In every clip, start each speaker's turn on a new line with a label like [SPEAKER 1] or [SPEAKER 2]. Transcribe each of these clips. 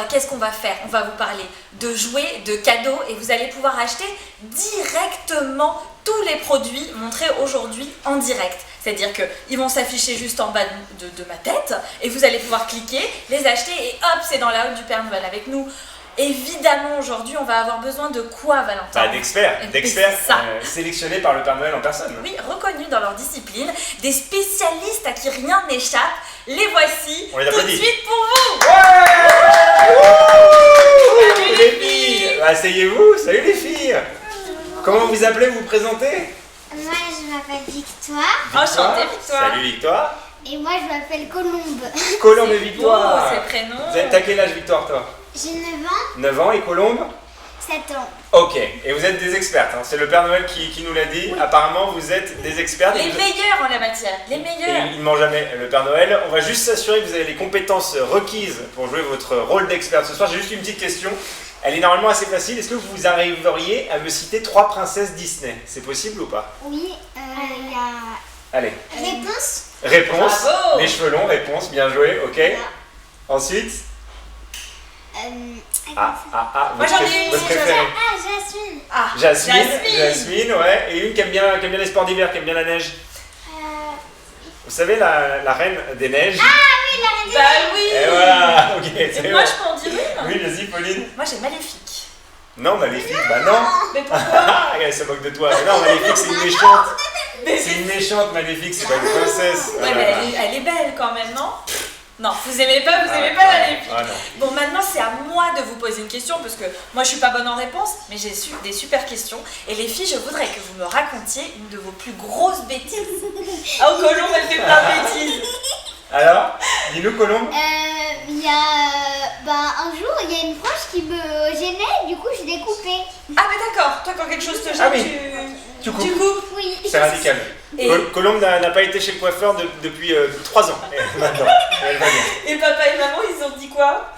[SPEAKER 1] qu'est-ce qu'on va faire? On va vous parler de jouets, de cadeaux et vous allez pouvoir acheter directement tous les produits montrés aujourd'hui en direct. C'est-à-dire qu'ils vont s'afficher juste en bas de ma tête et vous allez pouvoir cliquer, les acheter et hop, c'est dans la hotte du Père Noël avec nous. Évidemment, aujourd'hui, on va avoir besoin de quoi, Valentin?
[SPEAKER 2] D'experts sélectionnés par le Père Noël en personne.
[SPEAKER 1] Oui, reconnus dans leur discipline, des spécialistes à qui rien n'échappe. Les voici
[SPEAKER 2] tout
[SPEAKER 1] de suite pour vous.
[SPEAKER 2] Salut les filles. Asseyez-vous, salut les filles. Comment vous appelez, vous présentez?
[SPEAKER 3] Moi, je m'appelle Victoire.
[SPEAKER 1] Enchantée, Victoire.
[SPEAKER 2] Salut Victoire.
[SPEAKER 3] Et moi, je m'appelle Colombe.
[SPEAKER 2] Colombe et Victoire.
[SPEAKER 1] Beau, ces prénoms.
[SPEAKER 2] T'as quel âge, Victoire, toi?
[SPEAKER 3] J'ai 9 ans,
[SPEAKER 2] 9 ans et Colombe?
[SPEAKER 3] 7 ans.
[SPEAKER 2] Ok, et vous êtes des expertes, hein. C'est le Père Noël qui nous l'a dit. Oui. Apparemment, vous êtes des expertes.
[SPEAKER 1] Les meilleurs en la matière, les meilleurs.
[SPEAKER 2] Et il ne ment jamais, le Père Noël. On va juste s'assurer que vous avez les compétences requises pour jouer votre rôle d'expert ce soir. J'ai juste une petite question. Elle est normalement assez facile. Est-ce que vous arriveriez à me citer 3 princesses Disney? C'est possible ou pas?
[SPEAKER 3] Oui, il y a...
[SPEAKER 2] Allez.
[SPEAKER 3] Réponse.
[SPEAKER 1] Bravo.
[SPEAKER 2] Les cheveux longs, réponse, bien joué, ok.
[SPEAKER 3] Voilà.
[SPEAKER 2] Ensuite
[SPEAKER 1] Moi, j'en ai une,
[SPEAKER 2] votre préférée.
[SPEAKER 3] Jasmine.
[SPEAKER 2] Jasmine, ouais. Et une qui aime bien les sports d'hiver, qui aime bien la neige. Vous savez, la reine des neiges.
[SPEAKER 3] Oui, la reine des
[SPEAKER 1] Bah oui.
[SPEAKER 2] Et voilà, ok.
[SPEAKER 1] Et moi, je peux en dire une.
[SPEAKER 2] Oui, vas-y, Pauline.
[SPEAKER 1] Moi, j'ai Maléfique.
[SPEAKER 2] Non, Maléfique, bah non.
[SPEAKER 1] Mais pourquoi?
[SPEAKER 2] Elle se moque de toi. Mais non, Maléfique, c'est une méchante. C'est une méchante, Maléfique, c'est pas une princesse.
[SPEAKER 1] Ouais, mais elle est belle quand même, non? Non, vous aimez pas Maléfique.
[SPEAKER 2] Ah, non.
[SPEAKER 1] Bon, maintenant c'est à moi de vous poser une question parce que moi je suis pas bonne en réponse, mais j'ai des super questions. Et les filles, je voudrais que vous me racontiez une de vos plus grosses bêtises. Ah, au Colombe, elle fait plein de bêtises.
[SPEAKER 2] Alors, dis-nous, Colombe.
[SPEAKER 3] Il y a... un jour, il y a une branche qui me gênait, du coup, je l'ai coupée.
[SPEAKER 1] Ah, mais d'accord, toi quand quelque chose te gêne,
[SPEAKER 2] Ah oui. Tu coupes.
[SPEAKER 3] Oui.
[SPEAKER 2] C'est radical.
[SPEAKER 1] Et-
[SPEAKER 2] Colombe n'a pas été chez le coiffeur depuis 3 ans. Et maintenant, elle va bien.
[SPEAKER 1] Et papa et maman, ils ont dit quoi?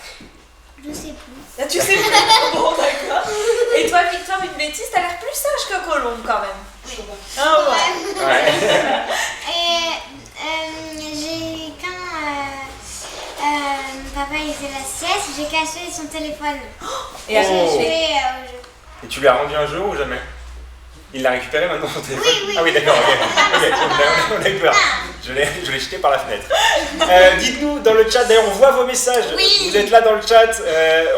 [SPEAKER 3] Je sais plus.
[SPEAKER 1] Ah, tu sais plus. Bon, d'accord. Et toi, Victoire, une bêtise, t'as l'air plus sage que Colombe quand même. Ah ouais.
[SPEAKER 2] Ouais.
[SPEAKER 3] Et quand papa il faisait la sieste, j'ai caché son téléphone.
[SPEAKER 1] Et après,
[SPEAKER 2] Oh.
[SPEAKER 1] je fais...
[SPEAKER 3] Au jeu.
[SPEAKER 2] Et tu lui as rendu un jour ou jamais? Il l'a récupéré maintenant son téléphone?
[SPEAKER 3] Oui.
[SPEAKER 2] Ah oui, d'accord, ok. On a eu peur. Je l'ai jeté par la fenêtre. Dites-nous dans le chat, d'ailleurs on voit vos messages.
[SPEAKER 1] Oui.
[SPEAKER 2] Vous êtes là dans le chat,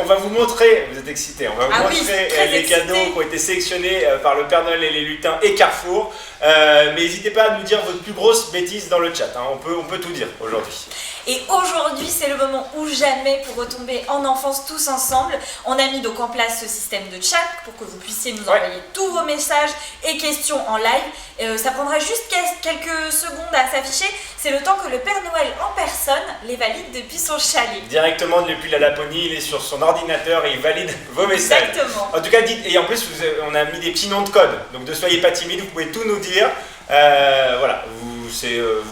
[SPEAKER 2] on va vous montrer, vous êtes excités, on va vous
[SPEAKER 1] oui,
[SPEAKER 2] montrer
[SPEAKER 1] très
[SPEAKER 2] les
[SPEAKER 1] excités.
[SPEAKER 2] cadeaux qui ont été sélectionnés par le Père Noël et les lutins et Carrefour. Mais n'hésitez pas à nous dire votre plus grosse bêtise dans le chat, hein. On peut tout dire aujourd'hui.
[SPEAKER 1] Et aujourd'hui, c'est le moment ou jamais pour retomber en enfance tous ensemble. On a mis donc en place ce système de chat pour que vous puissiez nous envoyer tous vos messages et questions en live. Ça prendra juste quelques secondes à s'afficher. C'est le temps que le Père Noël en personne les valide depuis son chalet.
[SPEAKER 2] Directement depuis la Laponie, il est sur son ordinateur et il valide vos messages.
[SPEAKER 1] Exactement.
[SPEAKER 2] En tout cas, dites, et en plus, on a mis des petits noms de code, donc ne soyez pas timide, vous pouvez tout nous dire. Voilà, vous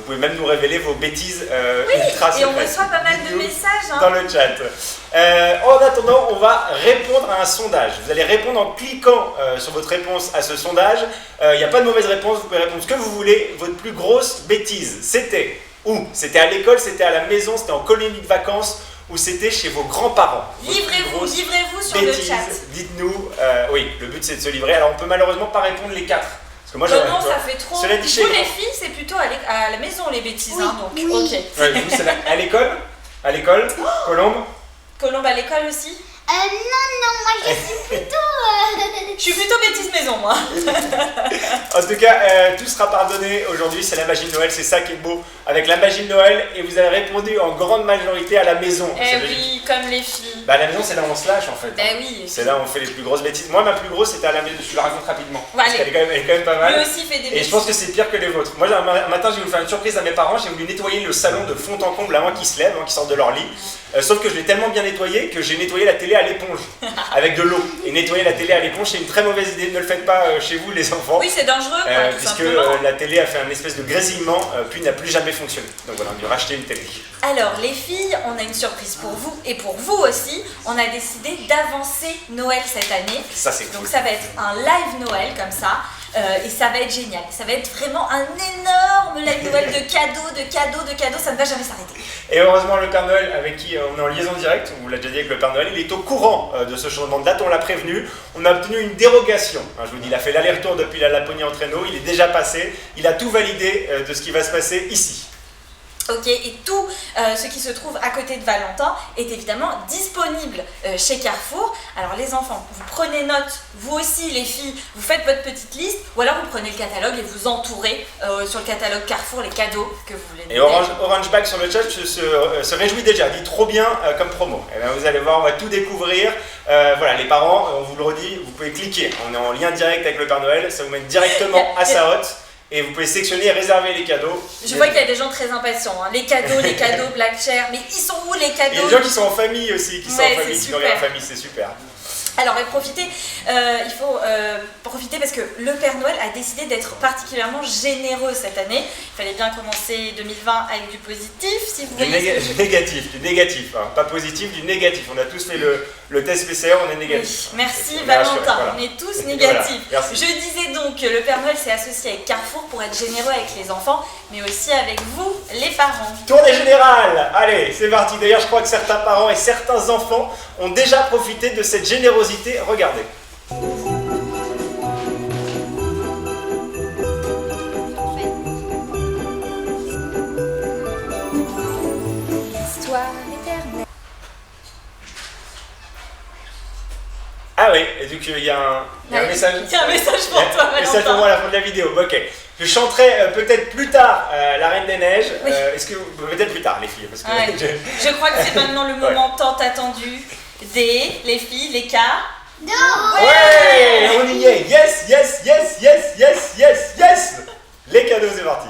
[SPEAKER 2] pouvez même nous révéler vos bêtises ultra
[SPEAKER 1] Et on
[SPEAKER 2] secrètes.
[SPEAKER 1] reçoit pas mal de
[SPEAKER 2] Dites-nous
[SPEAKER 1] messages.
[SPEAKER 2] dans le chat. En attendant, on va répondre à un sondage. Vous allez répondre en cliquant sur votre réponse à ce sondage. Il n'y a pas de mauvaise réponse, vous pouvez répondre ce que vous voulez. Votre plus grosse bêtise, c'était où? C'était à l'école, c'était à la maison, c'était en colonie de vacances ou c'était chez vos grands-parents? Votre plus
[SPEAKER 1] Livrez-vous
[SPEAKER 2] grosse
[SPEAKER 1] sur le
[SPEAKER 2] bêtise,
[SPEAKER 1] chat.
[SPEAKER 2] dites-nous. Oui, le but c'est de se livrer. Alors on peut malheureusement pas répondre les 4. Parce que moi,
[SPEAKER 1] Non, non, ça fait trop.
[SPEAKER 2] Cela dit, chez
[SPEAKER 1] Vous, les filles, c'est plutôt à la maison les bêtises.
[SPEAKER 3] Oui,
[SPEAKER 1] Hein, donc,
[SPEAKER 3] oui.
[SPEAKER 1] ok.
[SPEAKER 2] Ouais, vous, c'est à l'école? À l'école? Colombe?
[SPEAKER 1] Colombe à l'école aussi?
[SPEAKER 3] Non, moi je suis plutôt...
[SPEAKER 1] Je suis plutôt bêtise maison, moi.
[SPEAKER 2] En tout cas, tout sera pardonné aujourd'hui, c'est la magie de Noël, c'est ça qui est beau avec la magie de Noël. Et vous avez répondu en grande majorité à la maison.
[SPEAKER 1] Eh
[SPEAKER 2] C'est
[SPEAKER 1] oui,
[SPEAKER 2] logique.
[SPEAKER 1] comme les filles.
[SPEAKER 2] Bah, à la maison, c'est là où on se lâche en fait.
[SPEAKER 1] Eh oui.
[SPEAKER 2] C'est là où on fait les plus grosses bêtises. Moi, ma plus grosse, c'était à la maison, je la raconte rapidement.
[SPEAKER 1] Ouais,
[SPEAKER 2] Parce qu'elle est quand même pas mal.
[SPEAKER 1] Lui aussi fait des
[SPEAKER 2] Et
[SPEAKER 1] bêtises.
[SPEAKER 2] je pense que c'est pire que les vôtres. Moi, un matin, j'ai voulu faire une surprise à mes parents. J'ai voulu nettoyer le salon de fond en comble avant qu'ils se lèvent, avant qu'ils sortent de leur lit. Sauf que je l'ai tellement bien nettoyé que j'ai nettoyé la télé à l'éponge avec de l'eau. Et nettoyer la télé à l'éponge, c'est une très mauvaise idée. Ne le faites pas chez vous, les enfants.
[SPEAKER 1] Oui, c'est dangereux, quoi, tout
[SPEAKER 2] puisque
[SPEAKER 1] simplement.
[SPEAKER 2] la télé a fait un espèce de grésillement, puis n'a plus jamais fonctionné. Donc voilà, on a dû racheter une télé.
[SPEAKER 1] Alors, les filles, on a une surprise pour vous et pour vous aussi. On a décidé d'avancer Noël cette année.
[SPEAKER 2] Ça, c'est cool.
[SPEAKER 1] Donc, ça va être un live Noël comme ça. et ça va être génial. Ça va être vraiment un énorme live Noël de cadeaux, ça ne va jamais s'arrêter.
[SPEAKER 2] Et heureusement, le Père Noël, avec qui on est en liaison directe, on vous l'a déjà dit avec le Père Noël, il est au courant de ce changement de date, on l'a prévenu. On a obtenu une dérogation. Hein, je vous dis, il a fait l'aller-retour depuis la Laponie en traîneau, il est déjà passé, il a tout validé de ce qui va se passer ici.
[SPEAKER 1] Ok, et tout ce qui se trouve à côté de Valentin est évidemment disponible chez Carrefour. Alors les enfants, vous prenez note, vous aussi les filles, vous faites votre petite liste, ou alors vous prenez le catalogue et vous entourez sur le catalogue Carrefour les cadeaux que vous voulez.
[SPEAKER 2] Et Orange Bag sur le chat se réjouit déjà, dit trop bien comme promo. Et bien, vous allez voir, on va tout découvrir. Voilà, les parents, on vous le redit, vous pouvez cliquer. On est en lien direct avec le Père Noël, ça vous mène directement à sa hotte. Et vous pouvez sélectionner et réserver les cadeaux.
[SPEAKER 1] Je vois qu'il y a des gens très impatients. Hein. Les cadeaux, Black Chair. Mais ils sont où les cadeaux?
[SPEAKER 2] Il y a des gens qui sont en famille aussi, qui sont en famille, qui regardent en famille, c'est super.
[SPEAKER 1] Alors, profitez, il faut profiter parce que le Père Noël a décidé d'être particulièrement généreux cette année. Il fallait bien commencer 2020 avec du positif, si vous voyez.
[SPEAKER 2] Du négatif, hein. Pas positif, du négatif. On a tous fait le test PCR, on est négatif.
[SPEAKER 1] Oui, merci Valentin,
[SPEAKER 2] voilà.
[SPEAKER 1] on est tous négatifs.
[SPEAKER 2] Voilà,
[SPEAKER 1] je disais donc que le Père Noël s'est associé avec Carrefour pour être généreux avec les enfants, mais aussi avec vous, les parents.
[SPEAKER 2] Tournée générale. Allez, c'est parti. D'ailleurs, je crois que certains parents et certains enfants ont déjà profité de cette générosité. Regardez.
[SPEAKER 1] Histoire éternelle.
[SPEAKER 2] Ah oui, et donc il y a un message.
[SPEAKER 1] Il y a un message pour toi,
[SPEAKER 2] Un message pour moi à la fin de la vidéo. Ok. Je chanterai peut-être plus tard La Reine des Neiges.
[SPEAKER 1] Oui.
[SPEAKER 2] Est-ce que peut-être plus tard les filles, parce que
[SPEAKER 1] Ouais. Je crois que c'est maintenant le moment tant attendu les filles, les cas.
[SPEAKER 3] Non.
[SPEAKER 2] Ouais, on y est. Yes, yes, yes, yes, yes, yes, yes. Les cadeaux, c'est parti.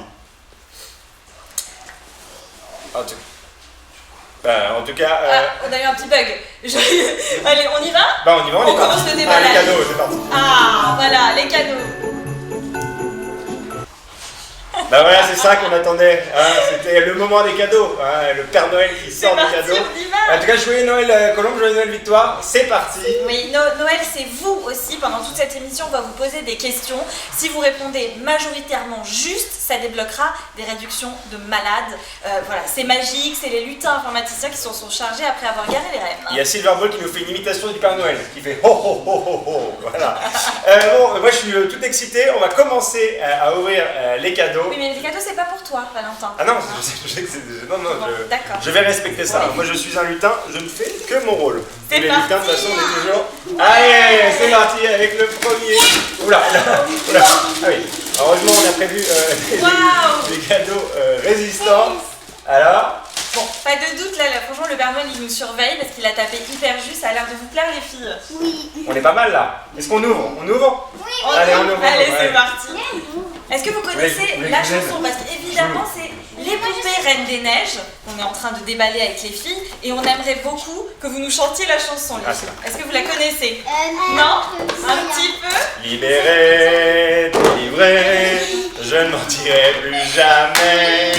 [SPEAKER 2] En tout cas.
[SPEAKER 1] On a eu un petit bug. Allez, on y va?
[SPEAKER 2] Bah on y va, on est
[SPEAKER 1] commence
[SPEAKER 2] parti.
[SPEAKER 1] le déballage.
[SPEAKER 2] Les cadeaux, c'est parti.
[SPEAKER 1] Ah, voilà, les cadeaux.
[SPEAKER 2] Bah voilà, c'est ça qu'on attendait. Hein, c'était le moment des cadeaux. Hein, le Père Noël qui sort des cadeaux. En tout cas, joyeux Noël Colombe, joyeux Noël Victoire. C'est parti.
[SPEAKER 1] Oui, Noël, c'est vous aussi. Pendant toute cette émission, on va vous poser des questions. Si vous répondez majoritairement juste, ça débloquera des réductions de malades. Voilà, c'est magique, c'est les lutins informaticiens qui sont chargés après avoir garé les rênes.
[SPEAKER 2] Il y a Silverbolt qui nous fait une imitation du Père Noël, qui fait ho ho ho ho ho. Voilà. Bon, moi je suis tout excité. On va commencer à ouvrir les cadeaux.
[SPEAKER 1] Oui, mais les cadeaux, c'est pas pour toi, Valentin.
[SPEAKER 2] Ah non, je sais que c'est. Non,
[SPEAKER 1] Bon, d'accord.
[SPEAKER 2] je vais respecter ça.
[SPEAKER 1] Oui.
[SPEAKER 2] Moi je suis un lutin, je ne fais que mon rôle.
[SPEAKER 1] C'est
[SPEAKER 2] Les
[SPEAKER 1] parti.
[SPEAKER 2] lutins, de toute façon, on est toujours. Allez, c'est parti avec le premier. Oula, oula. Ah oui, heureusement, on a prévu
[SPEAKER 1] Waouh.
[SPEAKER 2] des cadeaux résistants. Alors.
[SPEAKER 1] Bon, pas de doute, là, franchement, le Père Noël, il nous surveille parce qu'il a tapé hyper juste. Ça a l'air de vous plaire, les filles.
[SPEAKER 3] Oui.
[SPEAKER 2] On est pas mal là. Est-ce qu'on ouvre? On ouvre?
[SPEAKER 3] Oui.
[SPEAKER 2] Allez, on ouvre.
[SPEAKER 1] Allez,
[SPEAKER 2] Ouais.
[SPEAKER 1] c'est parti. Est-ce que vous connaissez
[SPEAKER 2] Oui,
[SPEAKER 1] la
[SPEAKER 2] je l'aime.
[SPEAKER 1] chanson? Parce qu'évidemment, c'est les poupées Reines des Neiges qu'on est en train de déballer avec les filles. Et on aimerait beaucoup que vous nous chantiez la chanson, les
[SPEAKER 2] Ah,
[SPEAKER 1] filles.
[SPEAKER 2] c'est
[SPEAKER 1] Est-ce que vous la connaissez?
[SPEAKER 3] Non.
[SPEAKER 1] Un petit peu?
[SPEAKER 2] Libéré, délivré, je ne mentirai plus jamais.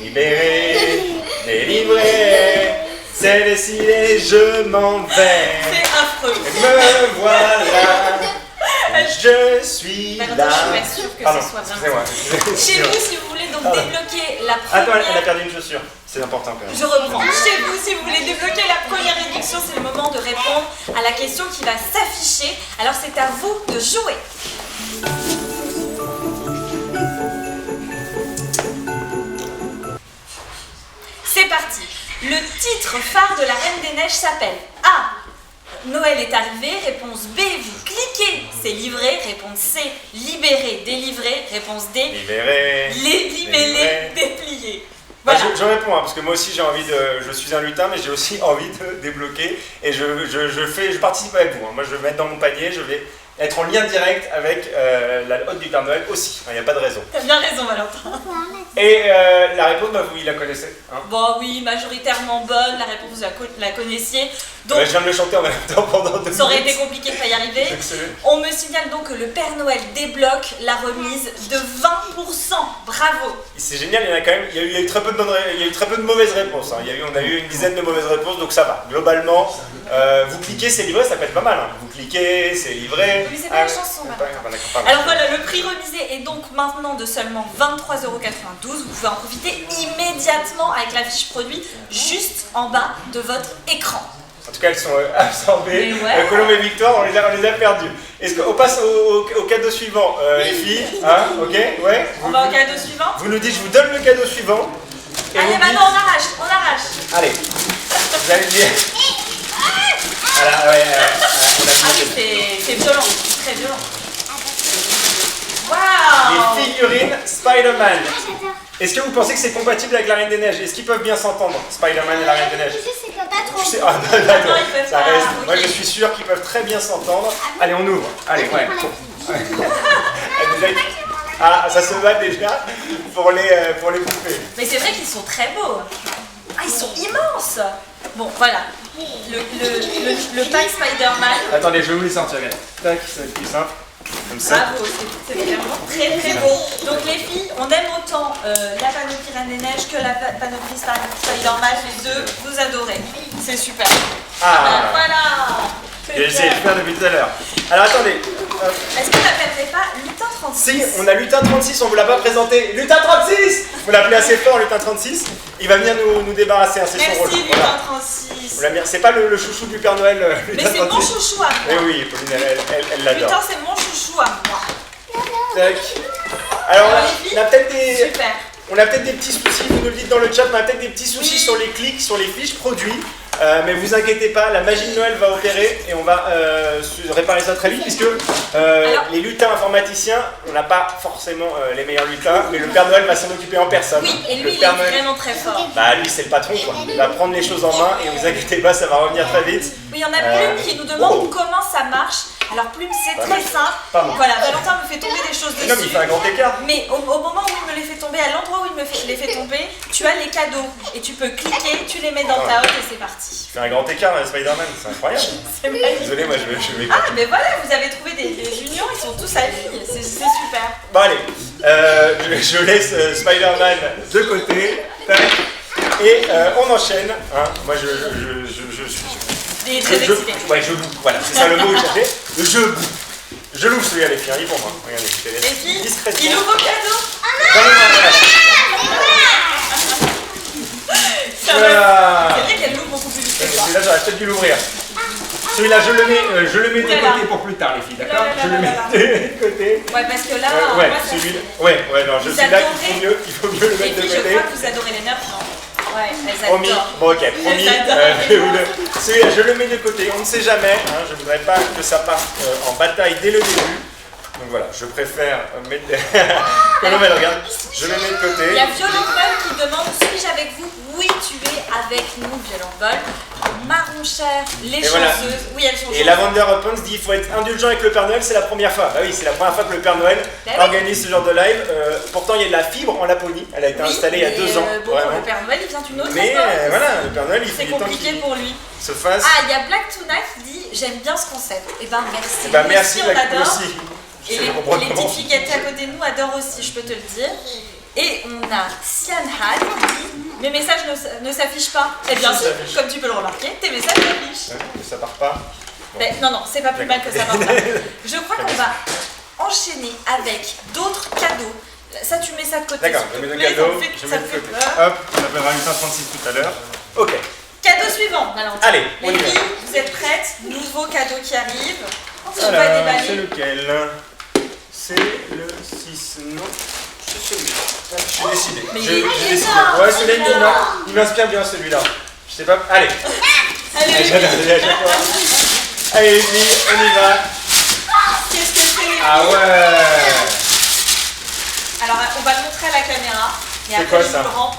[SPEAKER 2] Libéré, délivré, c'est décidé, je m'en vais.
[SPEAKER 1] C'est affreux.
[SPEAKER 2] Me voilà, je suis
[SPEAKER 1] Valentin,
[SPEAKER 2] là.
[SPEAKER 1] je suis pas sûre que
[SPEAKER 2] Pardon,
[SPEAKER 1] ce soit vraiment
[SPEAKER 2] excusez-moi.
[SPEAKER 1] Chez vous, si vous voulez donc
[SPEAKER 2] Pardon.
[SPEAKER 1] débloquer la
[SPEAKER 2] Attends,
[SPEAKER 1] première...
[SPEAKER 2] elle a perdu une chaussure. C'est important quand même.
[SPEAKER 1] Je reprends. Chez vous, si vous voulez débloquer la première réduction, c'est le moment de répondre à la question qui va s'afficher. Alors c'est à vous de jouer. C'est parti. Le titre phare de la Reine des Neiges s'appelle A. Noël est arrivé. Réponse B. Vous cliquez. C'est livré. Réponse C. Libéré. Délivré. Réponse D.
[SPEAKER 2] Libéré.
[SPEAKER 1] Les libellés.
[SPEAKER 2] Délivré.
[SPEAKER 1] Dépliés.
[SPEAKER 2] Bah,
[SPEAKER 1] Voilà.
[SPEAKER 2] je réponds, hein, parce que moi aussi j'ai envie de. Je suis un lutin, mais j'ai aussi envie de débloquer. Et je participe avec vous. Hein. Moi je vais me mettre dans mon panier, je vais être en lien direct avec la hotte du Père Noël aussi. Il n'y a pas de raison.
[SPEAKER 1] T'as bien raison, Valentin.
[SPEAKER 2] Et la réponse, bah, vous la connaissez. Hein.
[SPEAKER 1] Bon, oui, majoritairement bonne. La réponse, vous la connaissiez. Donc,
[SPEAKER 2] Bah, je viens de le chanter en même temps pendant 2 minutes.
[SPEAKER 1] ça aurait été compliqué de pas y arriver.
[SPEAKER 2] Excellent.
[SPEAKER 1] On me signale donc que le Père Noël débloque la remise de 20%. Bravo.
[SPEAKER 2] C'est génial, il y en a quand même. Il y a eu très peu de mauvaises réponses. Hein. On a eu une dizaine de mauvaises réponses, donc ça va. Globalement, vous cliquez, c'est livré, ça peut être pas mal. Hein. Vous cliquez, c'est livré.
[SPEAKER 1] oui, c'est pas la chanson. Alors voilà, le prix remisé est donc maintenant de seulement 23,92 €. Vous pouvez en profiter immédiatement avec la fiche produit juste en bas de votre écran.
[SPEAKER 2] En tout cas, elles sont absorbées.
[SPEAKER 1] Ouais.
[SPEAKER 2] Colombe et Victoire, on les a perdus. Est-ce qu'on passe au cadeau suivant, les filles? Hein? Ok? Ouais?
[SPEAKER 1] On va au cadeau suivant.
[SPEAKER 2] Vous nous dites, je vous donne le cadeau suivant.
[SPEAKER 1] Allez, maintenant on arrache.
[SPEAKER 2] Allez, vous allez le dire. Voilà, ouais,
[SPEAKER 1] c'est violent, c'est très violent. Waouh!
[SPEAKER 2] Les figurines Spider-Man.
[SPEAKER 3] J'adore.
[SPEAKER 2] Est-ce que vous pensez que c'est compatible avec la Reine des Neiges? Est-ce qu'ils peuvent bien s'entendre, Spider-Man et la Reine des Neiges?
[SPEAKER 3] Je sais pas trop.
[SPEAKER 2] Ah non, d'accord,
[SPEAKER 1] ils peuvent
[SPEAKER 2] ça
[SPEAKER 1] pas,
[SPEAKER 2] reste.
[SPEAKER 1] ok.
[SPEAKER 2] Moi je suis sûr qu'ils peuvent très bien s'entendre. Allez, on ouvre. Allez, ouais. Ah, ça se bat déjà pour les poupées.
[SPEAKER 1] Mais c'est vrai qu'ils sont très beaux. Ah, ils sont immenses. Bon, voilà. Le pack Spider-Man.
[SPEAKER 2] Attendez, je vais vous les sortir, regardez. Tac, ça va être plus simple. Comme ça.
[SPEAKER 1] Bravo, c'est vraiment très très beau. Donc les filles, on aime autant la panoplie Reine des Neiges que la panoplie Spider-Man. Les deux, vous adorez. C'est super.
[SPEAKER 2] Ah,
[SPEAKER 1] Voilà.
[SPEAKER 2] j'ai essayé de le faire depuis tout à l'heure. Alors attendez.
[SPEAKER 1] Est-ce qu'on n'appellerait pas Lutin 36?
[SPEAKER 2] Si, on a Lutin 36, on vous l'a pas présenté. Lutin 36! Vous l'appelez assez fort, Lutin 36. Il va venir nous débarrasser, hein, c'est son rôle.
[SPEAKER 1] Merci Lutin
[SPEAKER 2] Voilà.
[SPEAKER 1] 36.
[SPEAKER 2] Vous l'aimez- C'est pas le chouchou du Père Noël,
[SPEAKER 1] Mais
[SPEAKER 2] Lutin
[SPEAKER 1] c'est mon
[SPEAKER 2] 36.
[SPEAKER 1] chouchou à
[SPEAKER 2] Eh
[SPEAKER 1] moi.
[SPEAKER 2] oui, Pauline, elle l'adore.
[SPEAKER 1] Lutin, c'est mon chouchou à moi.
[SPEAKER 2] Tac. Alors,
[SPEAKER 1] Alors,
[SPEAKER 2] on a peut-être des...
[SPEAKER 1] Super.
[SPEAKER 2] On a peut-être des petits soucis, vous nous le dites dans le chat, on a peut-être des petits soucis
[SPEAKER 1] Oui.
[SPEAKER 2] sur les clics, sur les fiches produits. Mais vous inquiétez pas, la magie de Noël va opérer et on va réparer ça très vite puisque les lutins informaticiens, on n'a pas forcément les meilleurs lutins, mais le Père Noël va s'en occuper en personne.
[SPEAKER 1] Oui, et lui,
[SPEAKER 2] Le
[SPEAKER 1] il est
[SPEAKER 2] Père Noël,
[SPEAKER 1] vraiment très fort.
[SPEAKER 2] bah lui c'est le patron quoi, il va prendre les choses en main et vous inquiétez pas, ça va revenir très vite.
[SPEAKER 1] Oui, il y en a Plume qui nous demande comment ça marche. Alors Plume, c'est très simple.
[SPEAKER 2] Pardon.
[SPEAKER 1] Voilà, Valentin me fait tomber des choses
[SPEAKER 2] Non mais il
[SPEAKER 1] dessus.
[SPEAKER 2] fait un grand écart.
[SPEAKER 1] Mais au moment où il me les fait tomber, à l'endroit où il me les fait tomber, tu as les cadeaux. Et tu peux cliquer, tu les mets dans ta hotte et c'est parti.
[SPEAKER 2] Il fait un grand écart Spider-Man, c'est incroyable.
[SPEAKER 1] C'est magnifique.
[SPEAKER 2] Désolé, moi je vais...
[SPEAKER 1] Ah, mais voilà, vous avez trouvé des unions, ils sont tous amis. C'est super.
[SPEAKER 2] Bon allez, je laisse Spider-Man de côté. Tac. Et on enchaîne. Hein. Moi je suis...
[SPEAKER 1] Des très excités.
[SPEAKER 2] Ouais, je loue. Voilà, c'est ça le mot que j'avais. Je loue celui-là, les filles. Il est pour moi. Regardez, je te laisse
[SPEAKER 1] Les filles,
[SPEAKER 2] discrètement.
[SPEAKER 1] il ouvre vos cadeaux.
[SPEAKER 2] Dans les mains,
[SPEAKER 1] C'est
[SPEAKER 2] voilà.
[SPEAKER 1] vrai qu'elle l'ouvre beaucoup plus vite que toi.
[SPEAKER 2] Celui-là, j'aurais peut-être dû l'ouvrir. Celui-là, je le mets de
[SPEAKER 1] Oulala.
[SPEAKER 2] côté pour plus tard, les filles, d'accord?
[SPEAKER 1] Oulala.
[SPEAKER 2] Je le mets de côté.
[SPEAKER 1] Ouais, parce que là,
[SPEAKER 2] Ouais,
[SPEAKER 1] moi, ça
[SPEAKER 2] celui-là. Ouais, non, je
[SPEAKER 1] Vous
[SPEAKER 2] suis là,
[SPEAKER 1] adorez
[SPEAKER 2] il faut mieux le
[SPEAKER 1] Les
[SPEAKER 2] mettre de
[SPEAKER 1] filles, je
[SPEAKER 2] côté.
[SPEAKER 1] crois que vous adorez les nerfs, non? Ouais, elles
[SPEAKER 2] Promis,
[SPEAKER 1] adorent.
[SPEAKER 2] bon ok, promis, celui-là je le mets de côté, on ne sait jamais, hein, je ne voudrais pas que ça parte en bataille dès le début. Donc voilà, je préfère mettre... Colombe, regarde, je le mets de côté.
[SPEAKER 1] Il y a Violent Vol qui demande, suis-je avec vous? Oui, tu es avec nous, Violent Vol. Marron Cher, les
[SPEAKER 2] Et voilà.
[SPEAKER 1] chanceuses. Oui, elles sont
[SPEAKER 2] Et
[SPEAKER 1] chanceuses.
[SPEAKER 2] Lavender Opens dit il faut être indulgent avec le Père Noël, c'est la première fois. Bah oui, c'est la première fois que le Père Noël
[SPEAKER 1] Bah oui.
[SPEAKER 2] organise ce genre de live. Pourtant, il y a de la fibre en Laponie, elle a été
[SPEAKER 1] Oui,
[SPEAKER 2] installée il y a
[SPEAKER 1] mais,
[SPEAKER 2] 2 ans.
[SPEAKER 1] Bon,
[SPEAKER 2] vraiment.
[SPEAKER 1] le Père Noël, il vient d'une autre
[SPEAKER 2] Mais
[SPEAKER 1] époque.
[SPEAKER 2] voilà, le Père Noël, il faut
[SPEAKER 1] C'est
[SPEAKER 2] du temps
[SPEAKER 1] compliqué
[SPEAKER 2] qu'il
[SPEAKER 1] pour lui.
[SPEAKER 2] se fasse.
[SPEAKER 1] Ah, il y a Black Tuna qui dit, j'aime bien ce concept. Eh ben, merci.
[SPEAKER 2] Bah
[SPEAKER 1] Nous
[SPEAKER 2] merci,
[SPEAKER 1] aussi, on
[SPEAKER 2] la
[SPEAKER 1] adore.
[SPEAKER 2] aussi.
[SPEAKER 1] Et
[SPEAKER 2] Je
[SPEAKER 1] les
[SPEAKER 2] comprends
[SPEAKER 1] petites
[SPEAKER 2] comment.
[SPEAKER 1] filles qui étaient à côté de nous adorent aussi, je peux te le dire. Et on a Sian Had qui dit mes messages ne s'affichent pas. Eh bien,
[SPEAKER 2] Si,
[SPEAKER 1] si,
[SPEAKER 2] ça s'affiche.
[SPEAKER 1] comme tu peux le remarquer, tes messages s'affichent.
[SPEAKER 2] Ouais, mais ça part pas. Bon.
[SPEAKER 1] Mais non, c'est pas plus mal que ça part pas. Je crois qu'on va enchaîner avec d'autres cadeaux. Ça, tu mets ça de côté.
[SPEAKER 2] D'accord,
[SPEAKER 1] s'il
[SPEAKER 2] je
[SPEAKER 1] te
[SPEAKER 2] mets le
[SPEAKER 1] plaît,
[SPEAKER 2] cadeau,
[SPEAKER 1] ça
[SPEAKER 2] je
[SPEAKER 1] me
[SPEAKER 2] mets
[SPEAKER 1] fait
[SPEAKER 2] de côté.
[SPEAKER 1] peur.
[SPEAKER 2] Hop, on appellera 836 tout à l'heure. Ok.
[SPEAKER 1] Cadeau suivant, Valentin.
[SPEAKER 2] Allez, on
[SPEAKER 1] les
[SPEAKER 2] y va.
[SPEAKER 1] filles, vous êtes prêtes? Nouveau cadeau qui arrive. On va
[SPEAKER 2] Alors, c'est
[SPEAKER 1] déballer.
[SPEAKER 2] lequel? C'est le 6, non, c'est celui-là. Je suis décidé.
[SPEAKER 1] Mais
[SPEAKER 2] J'ai
[SPEAKER 1] il est
[SPEAKER 2] décidé.
[SPEAKER 1] énorme,
[SPEAKER 2] Ouais, celui-là,
[SPEAKER 1] celui-là.
[SPEAKER 2] il m'inspire bien celui-là. Je sais pas. Allez.
[SPEAKER 1] Allez, les
[SPEAKER 2] J'adore,
[SPEAKER 1] filles.
[SPEAKER 2] à chaque fois. Allez, les filles, on y va.
[SPEAKER 1] Qu'est-ce que c'est, les filles?
[SPEAKER 2] Ah ouais.
[SPEAKER 1] Alors, on va le montrer à la caméra. Et
[SPEAKER 2] C'est
[SPEAKER 1] après,
[SPEAKER 2] quoi,
[SPEAKER 1] je
[SPEAKER 2] ça
[SPEAKER 1] vous le rends.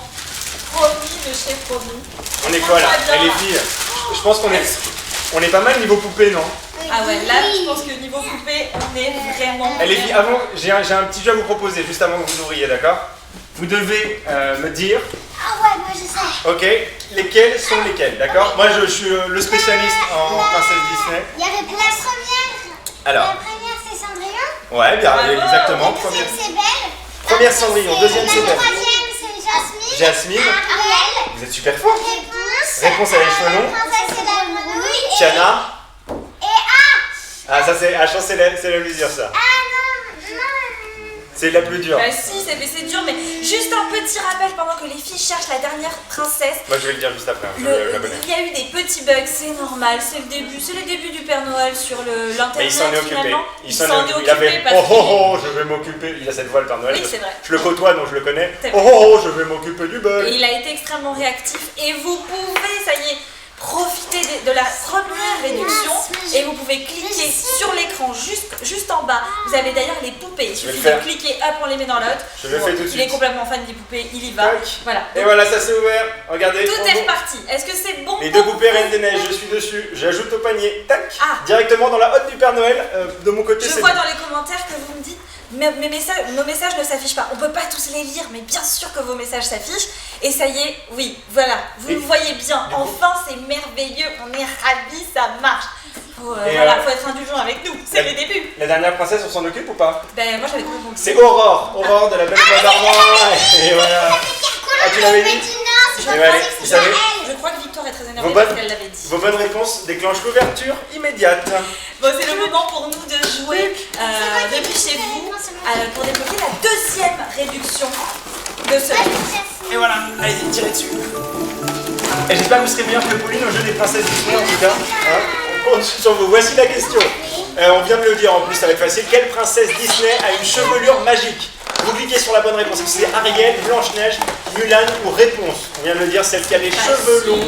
[SPEAKER 1] Promis de chez Promis.
[SPEAKER 2] On est quoi là?
[SPEAKER 1] Prends-toi bien,
[SPEAKER 2] Eh, les
[SPEAKER 1] là.
[SPEAKER 2] filles, je pense qu'on est pas mal niveau poupée, non?
[SPEAKER 1] Ah ouais, là, je pense que niveau poupée, on est vraiment...
[SPEAKER 2] Eh, les filles, avant, j'ai un petit jeu à vous proposer, juste avant que vous ouvriez, d'accord? Vous devez me dire,
[SPEAKER 3] Ah ouais, moi je sais.
[SPEAKER 2] ok, lesquels sont lesquels, d'accord? Moi, je suis le spécialiste en princesse Disney.
[SPEAKER 3] Il y avait la première.
[SPEAKER 2] Alors,
[SPEAKER 3] La première c'est Cendrillon.
[SPEAKER 2] ouais, bien,
[SPEAKER 1] Bravo.
[SPEAKER 2] exactement.
[SPEAKER 3] La deuxième c'est Belle.
[SPEAKER 2] Première Cendrillon, deuxième c'est
[SPEAKER 3] La
[SPEAKER 2] Belle.
[SPEAKER 3] troisième c'est Jasmine.
[SPEAKER 2] Jasmine,
[SPEAKER 3] Ariel.
[SPEAKER 2] vous êtes super fort.
[SPEAKER 3] Réponse.
[SPEAKER 2] Réponse à les cheveux longs.
[SPEAKER 3] Princesse et la grenouille.
[SPEAKER 2] Tiana,
[SPEAKER 3] Et A.
[SPEAKER 2] Ah, ça c'est. Ah, je pense que c'est la plus dure, ça. C'est la plus dure.
[SPEAKER 1] Bah si, c'est dur, mais juste un petit rappel pendant que les filles cherchent la dernière princesse.
[SPEAKER 2] Moi je vais le dire juste après, je la connais.
[SPEAKER 1] Il y a eu des petits bugs, c'est normal, c'est le début du Père Noël sur l'internet.
[SPEAKER 2] Mais il s'en est occupé.
[SPEAKER 1] Finalement.
[SPEAKER 2] Il s'en est occupé. Il avait
[SPEAKER 1] parce
[SPEAKER 2] je vais m'occuper. Il a cette voix le Père Noël.
[SPEAKER 1] Oui, c'est vrai.
[SPEAKER 2] Je le côtoie donc je le connais.
[SPEAKER 1] C'est vrai.
[SPEAKER 2] Je vais m'occuper du bug.
[SPEAKER 1] Et il a été extrêmement réactif et vous pouvez, ça y est, profiter de la première réduction et vous pouvez cliquer sur l'écran juste en bas. Vous avez d'ailleurs les poupées. Il suffit de cliquer, hop, on les met dans l'autre.
[SPEAKER 2] Je le fais tout de suite.
[SPEAKER 1] Il est complètement fan des poupées, il y va.
[SPEAKER 2] Tac.
[SPEAKER 1] Voilà.
[SPEAKER 2] Et voilà, ça s'est ouvert. Regardez.
[SPEAKER 1] Tout est reparti. Est-ce que c'est bon?
[SPEAKER 2] Les deux poupées Reine des Neiges, je suis dessus. J'ajoute au panier. Tac.
[SPEAKER 1] Ah.
[SPEAKER 2] Directement dans la hotte du Père Noël. De mon côté,
[SPEAKER 1] Je vois dans les commentaires que vous me dites nos messages ne s'affichent pas. On peut pas tous les lire, mais bien sûr que vos messages s'affichent. Et ça y est, oui, voilà, vous le voyez bien. Enfin, c'est merveilleux, on est ravis, ça marche. Faut être indulgent avec nous, c'est les débuts.
[SPEAKER 2] La dernière princesse, on s'en occupe ou pas?
[SPEAKER 1] Ben, moi j'avais complètement.
[SPEAKER 2] C'est Aurore de la Belle Voix d'Armand. Et voilà. Ah, tu l'avais dit?
[SPEAKER 1] Je crois que Victoire est très énervée parce qu'elle l'avait dit.
[SPEAKER 2] Vos bonnes réponses déclenchent l'ouverture immédiate.
[SPEAKER 1] Bon, c'est le moment pour nous de jouer depuis chez vous pour débloquer la deuxième réduction de ce livre.
[SPEAKER 2] Et voilà, allez-y, tirez dessus. Et j'espère que vous serez meilleur que Pauline au jeu des princesses Disney en tout cas. Hein, on compte sur vous. Voici la question. On vient de le dire en plus, ça va être facile. Quelle princesse Disney a une chevelure magique? Vous cliquez sur la bonne réponse. C'est Ariel, Blanche-Neige, Mulan ou Réponse. On vient de le dire, celle qui a les cheveux longs.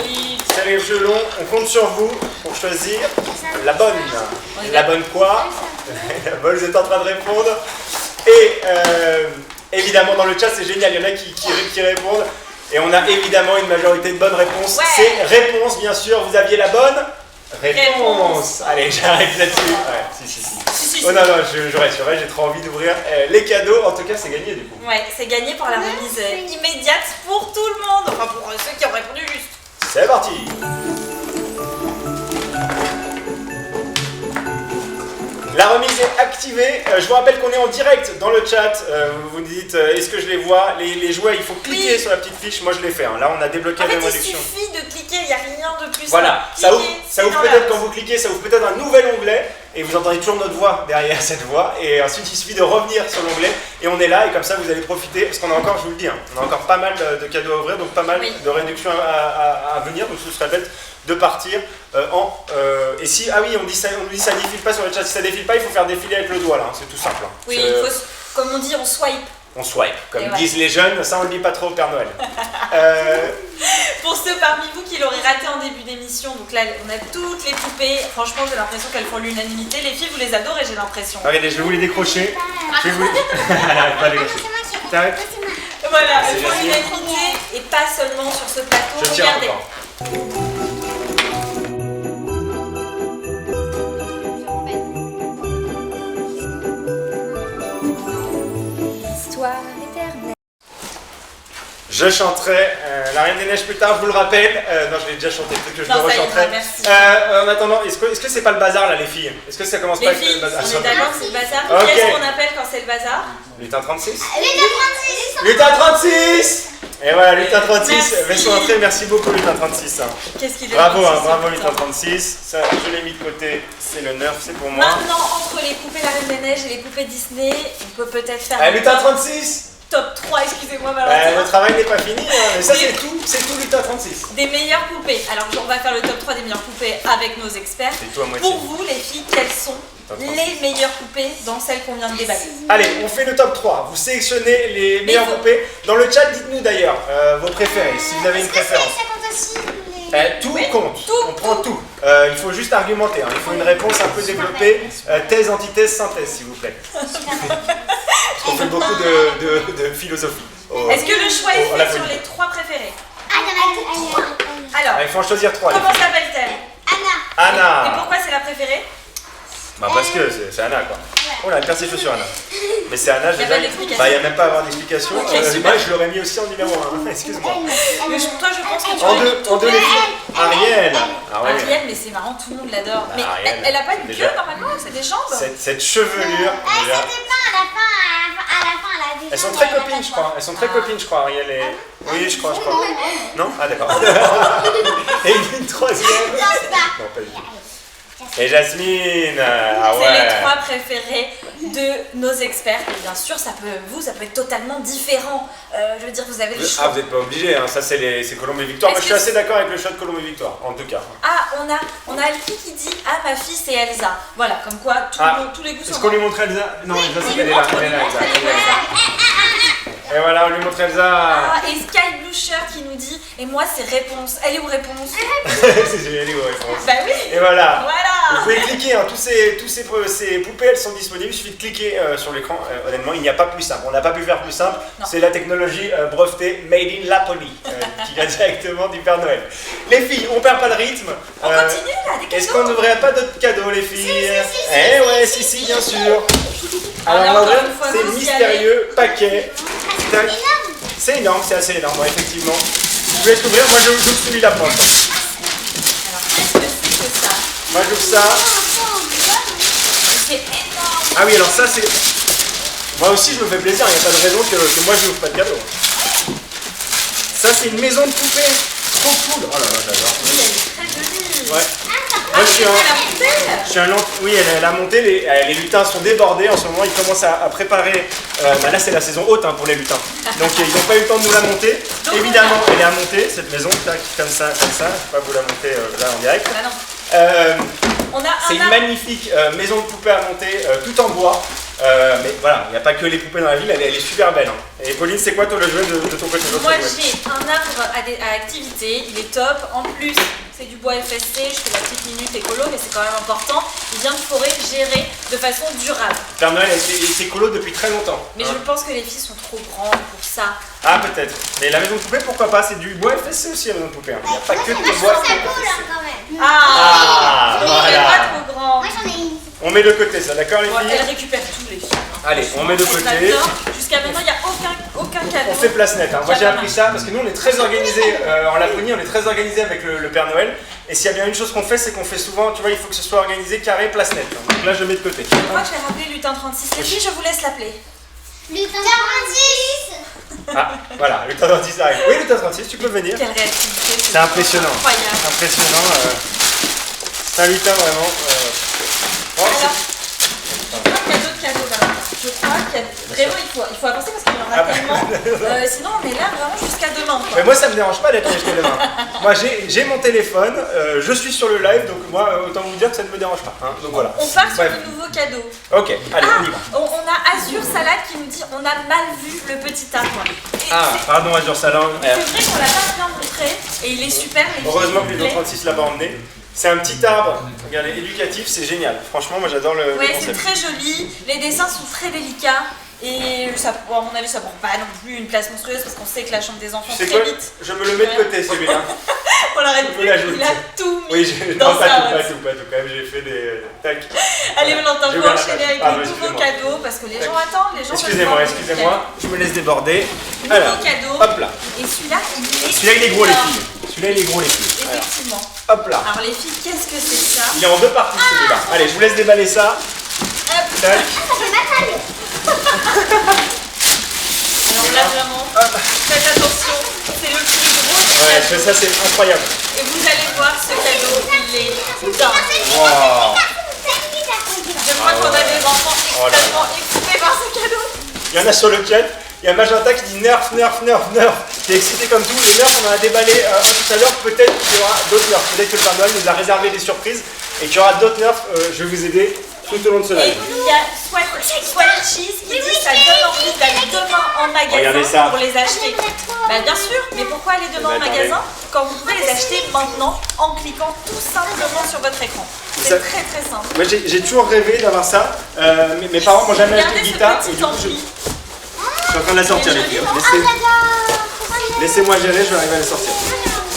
[SPEAKER 2] Celle qui a les cheveux longs, on compte sur vous pour choisir la bonne. La bonne quoi? La bonne, vous êtes en train de répondre. Et évidemment, dans le chat, c'est génial, il y en a qui répondent. Et on a évidemment une majorité de bonnes réponses.
[SPEAKER 1] Ouais.
[SPEAKER 2] C'est réponse, bien sûr. Vous aviez la bonne réponse. Allez, j'arrête là-dessus. Ouais, si. Oh non, je reste, j'ai trop envie d'ouvrir les cadeaux. En tout cas, c'est gagné du coup.
[SPEAKER 1] Ouais, c'est gagné pour la remise immédiate pour tout le monde. Enfin, pour ceux qui ont répondu juste.
[SPEAKER 2] C'est parti. La remise est activée. Je vous rappelle qu'on est en direct dans le chat. Vous me dites est-ce que je les vois? Les jouets, il faut cliquer sur la petite fiche. Moi je l'ai fait. Hein. Là on a débloqué la même réduction.
[SPEAKER 1] Il suffit de cliquer, il n'y a rien de plus.
[SPEAKER 2] Voilà, ça ouvre peut-être quand vous cliquez, ça ouvre peut-être un nouvel onglet. Et vous entendez toujours notre voix derrière cette voix. Et ensuite il suffit de revenir sur l'onglet. Et on est là et comme ça vous allez profiter. Parce qu'on a encore, je vous le dis, hein, on a encore pas mal de cadeaux à ouvrir. Donc pas mal de réductions à venir. Donc ce serait bête de partir et si, ah oui, on nous dit ça défile pas sur le chat, si ça défile pas, il faut faire défiler avec le doigt là, c'est tout simple. Hein.
[SPEAKER 1] Oui, il faut, comme on dit, on swipe.
[SPEAKER 2] On swipe, comme disent les jeunes, ça on le dit pas trop au Père Noël.
[SPEAKER 1] Pour ceux parmi vous qui l'auraient raté en début d'émission, donc là on a toutes les poupées, franchement j'ai l'impression qu'elles font l'unanimité, les filles vous les adorez j'ai l'impression.
[SPEAKER 2] Regardez, je vais vous les décrocher. Je vais vous les... pas décrocher. T'arrêtes.
[SPEAKER 1] Voilà, elles font l'unanimité et pas seulement sur ce plateau,
[SPEAKER 2] je tiens
[SPEAKER 1] regardez.
[SPEAKER 2] Je chanterai La Reine des Neiges plus tard, je vous le rappelle. Non, je l'ai déjà chanté, peut-être que je le rechanterai. En attendant, est-ce que c'est pas le bazar là, les filles? Est-ce que ça commence pas avec le bazar?
[SPEAKER 1] On est d'accord que c'est le bazar.
[SPEAKER 2] Okay.
[SPEAKER 1] Qu'est-ce qu'on appelle quand c'est le bazar?
[SPEAKER 2] Lutin 36.
[SPEAKER 3] Lutin 36.
[SPEAKER 2] Lutin 36. Et voilà, Lutin 36. Vaisseau entrée, merci beaucoup Lutin 36.
[SPEAKER 1] Qu'est-ce qu'il est
[SPEAKER 2] bravo, bravo Lutin 36. Ça, je l'ai mis de côté, c'est le nerf, c'est pour moi.
[SPEAKER 1] Maintenant, entre les poupées La Reine des Neiges et les poupées Disney, on peut peut-être faire
[SPEAKER 2] Lutin 36.
[SPEAKER 1] Top 3, excusez-moi Valentin.
[SPEAKER 2] Le travail n'est pas fini, hein, mais ça c'est tout Lutin 36.
[SPEAKER 1] Des meilleures poupées. Alors on va faire le top 3 des meilleures poupées avec nos experts.
[SPEAKER 2] Tout à moitié.
[SPEAKER 1] Pour vous les filles, quelles sont les meilleures poupées dans celles qu'on vient de déballer?
[SPEAKER 2] Allez, on fait le top 3. Vous sélectionnez les meilleures poupées. Dans le chat, dites-nous d'ailleurs vos préférées, si vous avez une préférence.
[SPEAKER 3] Ça compte aussi
[SPEAKER 2] tout compte, on prend tout. Il faut juste argumenter, hein. Il faut une réponse un peu développée. Thèse, antithèse, synthèse, s'il vous plaît. Parce qu'on fait beaucoup de philosophie.
[SPEAKER 1] Est-ce que le choix est fait sur les 3 préférés? Alors,
[SPEAKER 2] il faut en choisir 3.
[SPEAKER 1] Comment s'appelle-t-elle?
[SPEAKER 2] Anna.
[SPEAKER 1] Et pourquoi c'est la préférée?
[SPEAKER 2] Bah parce que c'est Anna quoi. Oh là, elle perd ses chaussures Anna. Mais c'est Anna,
[SPEAKER 1] il n'y
[SPEAKER 2] a même pas à avoir d'explication. Moi je l'aurais mis aussi en numéro 1, excuse-moi.
[SPEAKER 1] Mais toi je pense que tu
[SPEAKER 2] en deux les filles. Ariel.
[SPEAKER 1] Ariel, mais c'est marrant, tout le monde l'adore. Mais elle a pas une queue normalement, c'est des jambes.
[SPEAKER 2] Cette chevelure.
[SPEAKER 3] Ça dépend, à la fin elle a des
[SPEAKER 2] Elles sont très copines je crois. Elles sont très copines je crois Ariel et... Oui je crois. Non? Ah d'accord. Et une troisième. Non pas du tout. Et Jasmine. Ah
[SPEAKER 1] C'est les
[SPEAKER 2] ouais.
[SPEAKER 1] 3 préférés de nos experts. Et bien sûr, ça peut être totalement différent. Je veux dire, vous avez le choix.
[SPEAKER 2] Ah, vous n'êtes pas obligé, hein. Ça c'est Colombe et Victoire. Moi je suis assez d'accord avec le choix de Colombe et Victoire, en tout cas.
[SPEAKER 1] Ah, on a Alfie qui dit ah, ma fille c'est Elsa. Voilà, comme quoi tous les goûts sont.
[SPEAKER 2] Est-ce qu'on lui montre Elsa? Non, Elsa
[SPEAKER 1] On
[SPEAKER 2] c'est
[SPEAKER 1] lui
[SPEAKER 2] elle est là.
[SPEAKER 1] montre,
[SPEAKER 2] Elle est là,
[SPEAKER 1] on lui montre,
[SPEAKER 2] Elsa.
[SPEAKER 1] elle est Elsa.
[SPEAKER 2] Et voilà, on lui montre Elsa.
[SPEAKER 1] Ah, et Sky Blue Shirt qui nous dit et moi c'est réponse. Elle est où réponse?
[SPEAKER 2] C'est génial, ouais, réponse.
[SPEAKER 1] Bah oui.
[SPEAKER 2] Et voilà. Vous
[SPEAKER 1] Voilà.
[SPEAKER 2] pouvez cliquer, hein. Ces poupées elles sont disponibles, il suffit de cliquer sur l'écran. Honnêtement, il n'y a pas plus simple. On n'a pas pu faire plus simple.
[SPEAKER 1] Non.
[SPEAKER 2] C'est la technologie brevetée Made in Laponie qui vient directement du Père Noël. Les filles, on perd pas de rythme.
[SPEAKER 1] On continue là, des
[SPEAKER 2] Est-ce
[SPEAKER 1] cadeaux.
[SPEAKER 2] qu'on n'ouvrirait pas d'autres cadeaux, les filles?
[SPEAKER 3] Si,
[SPEAKER 2] Eh ouais, si, bien sûr.
[SPEAKER 1] Alors,
[SPEAKER 2] Alors, on va
[SPEAKER 1] encore
[SPEAKER 2] ouvrir
[SPEAKER 1] une fois,
[SPEAKER 2] ces
[SPEAKER 1] vous y
[SPEAKER 2] mystérieux paquets. Tac. C'est énorme, c'est assez énorme, ouais, effectivement. Je vous laisse ouvrir, moi j'ouvre celui-là pour l'instant.
[SPEAKER 1] Alors, qu'est-ce que c'est que ça?
[SPEAKER 2] Moi j'ouvre ça.
[SPEAKER 1] C'est énorme.
[SPEAKER 2] Ah oui, alors ça c'est. Moi aussi je me fais plaisir, il n'y a pas de raison que moi je n'ouvre pas de cadeau. Ça c'est une maison de poupée. Trop cool. Oh là là, j'adore.
[SPEAKER 1] Oui, elle est très jolie.
[SPEAKER 2] Ouais.
[SPEAKER 1] Ah,
[SPEAKER 2] Moi, je suis
[SPEAKER 1] c'est
[SPEAKER 2] un-
[SPEAKER 1] la poupée.
[SPEAKER 2] Je suis un lent. Oui, elle a monté, les lutins sont débordés. En ce moment, ils commencent à préparer. Là, c'est la saison haute hein, pour les lutins. Donc, ils n'ont pas eu le temps de nous la monter.
[SPEAKER 1] Donc,
[SPEAKER 2] Évidemment, elle est à monter, cette maison. Tac, comme ça, comme ça. Je ne vais pas vous la monter là en direct.
[SPEAKER 1] Ah non.
[SPEAKER 2] Euh,
[SPEAKER 1] On a
[SPEAKER 2] c'est
[SPEAKER 1] un
[SPEAKER 2] une
[SPEAKER 1] arbre.
[SPEAKER 2] magnifique maison de poupée à monter, tout en bois. Mais voilà, il n'y a pas que les poupées dans la ville, elle est super belle. Hein. Et Pauline, c'est quoi toi le jouet de ton côté? L'autre
[SPEAKER 1] Moi
[SPEAKER 2] jouet.
[SPEAKER 1] j'ai un arbre à activité, il est top. En plus, c'est du bois FSC, je fais la petite minute écolo, mais c'est quand même important. Il vient de forêt géré de façon durable.
[SPEAKER 2] Père Noël, elle était écolo depuis très longtemps.
[SPEAKER 1] Mais
[SPEAKER 2] hein.
[SPEAKER 1] je pense que les filles sont trop grandes pour ça.
[SPEAKER 2] Ah, peut-être. Mais la maison de poupée, pourquoi pas? C'est du bois FSC aussi, la maison de poupée. hein. Il n'y a pas que du
[SPEAKER 3] Je
[SPEAKER 2] bois
[SPEAKER 3] trouve ça
[SPEAKER 2] FSC.
[SPEAKER 3] cool hein, quand même.
[SPEAKER 2] Ah,
[SPEAKER 1] mais il
[SPEAKER 2] voilà.
[SPEAKER 1] est pas trop grand.
[SPEAKER 3] Moi j'en ai une.
[SPEAKER 2] On met de côté ça, d'accord les
[SPEAKER 1] Bon,
[SPEAKER 2] filles?
[SPEAKER 1] elle récupère tous les filles. hein.
[SPEAKER 2] Allez, on met de côté.
[SPEAKER 1] J'adore. Jusqu'à maintenant, il n'y a aucun cadeau.
[SPEAKER 2] On fait place nette. Hein. Moi j'ai
[SPEAKER 1] J'adore.
[SPEAKER 2] appris ça parce que nous on est très organisés en Laponie, on est très organisés avec le Père Noël. Et s'il y a bien une chose qu'on fait, c'est qu'on fait souvent, tu vois, il faut que ce soit organisé carré, place nette. hein. Donc là je mets de côté.
[SPEAKER 1] Je crois que je vais rappeler Lutin 36. Les filles, je vous laisse l'appeler.
[SPEAKER 3] Lutin 36.
[SPEAKER 2] Ah, voilà, le tas 36 arrive. Oui, le tas 36, tu peux venir.
[SPEAKER 1] Quelle réactivité.
[SPEAKER 2] C'est impressionnant.
[SPEAKER 1] Incroyable.
[SPEAKER 2] Impressionnant. C'est un lutin vraiment. Oh, c'est-
[SPEAKER 1] Alors, cadeau de cadeau, Valentin. Je crois qu'il y a vraiment, il faut avancer parce qu'il y en a
[SPEAKER 2] Ah bah.
[SPEAKER 1] tellement. Sinon, on est là vraiment jusqu'à demain. quoi.
[SPEAKER 2] Mais moi ça me dérange pas d'être acheté demain. Moi j'ai mon téléphone, je suis sur le live, donc moi autant vous dire que ça ne me dérange pas. hein. Donc voilà.
[SPEAKER 1] On part sur
[SPEAKER 2] Bref.
[SPEAKER 1] le nouveau cadeau.
[SPEAKER 2] Ok, allez, on y va.
[SPEAKER 1] On a Azure Salade qui nous dit on a mal vu le petit arbre. Et
[SPEAKER 2] Ah, pardon Azure Salon.
[SPEAKER 1] c'est vrai qu'on l'a pas bien montré et il est super. les filles,
[SPEAKER 2] Heureusement que
[SPEAKER 1] il
[SPEAKER 2] les
[SPEAKER 1] me plaît.
[SPEAKER 2] 36 l'a pas emmené. C'est un petit arbre, regardez, éducatif, c'est génial. Franchement, moi j'adore le
[SPEAKER 1] Ouais, c'est
[SPEAKER 2] concept.
[SPEAKER 1] très joli. Les dessins sont très délicats. Et ça, à mon avis, ça prend pas non plus une place monstrueuse parce qu'on sait que la chambre des enfants
[SPEAKER 2] Tu sais
[SPEAKER 1] très
[SPEAKER 2] quoi?
[SPEAKER 1] vite.
[SPEAKER 2] Je me le mets de côté celui-là.
[SPEAKER 1] On l'arrête
[SPEAKER 2] Je
[SPEAKER 1] plus.
[SPEAKER 2] me l'ajoute.
[SPEAKER 1] Il a tout mis
[SPEAKER 2] Oui, je...
[SPEAKER 1] dans
[SPEAKER 2] non, pas
[SPEAKER 1] sa
[SPEAKER 2] tout,
[SPEAKER 1] boîte.
[SPEAKER 2] pas tout, pas tout. Quand même, j'ai fait des. Tac.
[SPEAKER 1] Allez, Valentin,
[SPEAKER 2] J'ai
[SPEAKER 1] faut
[SPEAKER 2] ouvert la
[SPEAKER 1] enchaîner
[SPEAKER 2] page.
[SPEAKER 1] avec
[SPEAKER 2] Pardon,
[SPEAKER 1] le nouveau
[SPEAKER 2] excusez-moi.
[SPEAKER 1] cadeau parce que les
[SPEAKER 2] Tac.
[SPEAKER 1] gens attendent, les gens
[SPEAKER 2] Excusez-moi,
[SPEAKER 1] veulent
[SPEAKER 2] excusez-moi, je me laisse déborder.
[SPEAKER 1] Nouveau
[SPEAKER 2] Alors,
[SPEAKER 1] cadeau.
[SPEAKER 2] hop là.
[SPEAKER 1] Et celui-là,
[SPEAKER 2] Celui-là il est gros les
[SPEAKER 1] énorme.
[SPEAKER 2] filles. Celui-là il est gros les filles. Alors,
[SPEAKER 1] Effectivement.
[SPEAKER 2] hop là.
[SPEAKER 1] Alors les filles, qu'est-ce que c'est que ça?
[SPEAKER 2] Il est en deux parties celui-là. Allez, je vous laisse déballer ça.
[SPEAKER 1] Hop.
[SPEAKER 2] Tac.
[SPEAKER 3] Ça fait ma taille.
[SPEAKER 1] Alors là vraiment,
[SPEAKER 2] Hop.
[SPEAKER 1] faites attention, c'est le plus gros des
[SPEAKER 2] Ouais,
[SPEAKER 1] cadeaux.
[SPEAKER 2] ça c'est incroyable.
[SPEAKER 1] Et vous allez voir ce cadeau, il est dingue.
[SPEAKER 2] Wow.
[SPEAKER 1] Je crois qu'on a des enfants
[SPEAKER 2] Oh là là.
[SPEAKER 1] extrêmement excités par ce cadeau.
[SPEAKER 2] Il y en a sur le chat. Il y a Magenta qui dit nerf, nerf, nerf, nerf. Qui est excité comme tout. Les nerfs, on en a déballé un tout à l'heure. Peut-être qu'il y aura d'autres nerfs. Peut-être que le Père Noël nous a réservé des surprises et qu'il y aura d'autres nerfs. Je vais vous aider tout au long de ce
[SPEAKER 1] Et
[SPEAKER 2] live.
[SPEAKER 1] il y a Sweat Cheese qui dit ça donne envie d'aller demain en
[SPEAKER 2] Regardez ça.
[SPEAKER 1] magasin pour les acheter. Bah bien sûr, mais pourquoi aller demain en
[SPEAKER 2] Bah, attendez.
[SPEAKER 1] magasin quand vous pouvez les acheter maintenant en cliquant tout simplement sur votre écran.
[SPEAKER 2] Ça-
[SPEAKER 1] C'est très très simple.
[SPEAKER 2] Moi j'ai toujours rêvé d'avoir ça. Mes parents m'ont jamais acheté
[SPEAKER 1] Regardez
[SPEAKER 2] de
[SPEAKER 1] ce
[SPEAKER 2] guitare. Et
[SPEAKER 1] petit
[SPEAKER 2] du coup, je
[SPEAKER 1] ampli.
[SPEAKER 2] suis en train de la sortir les filles. Laissez-moi gérer, je vais arriver à la sortir.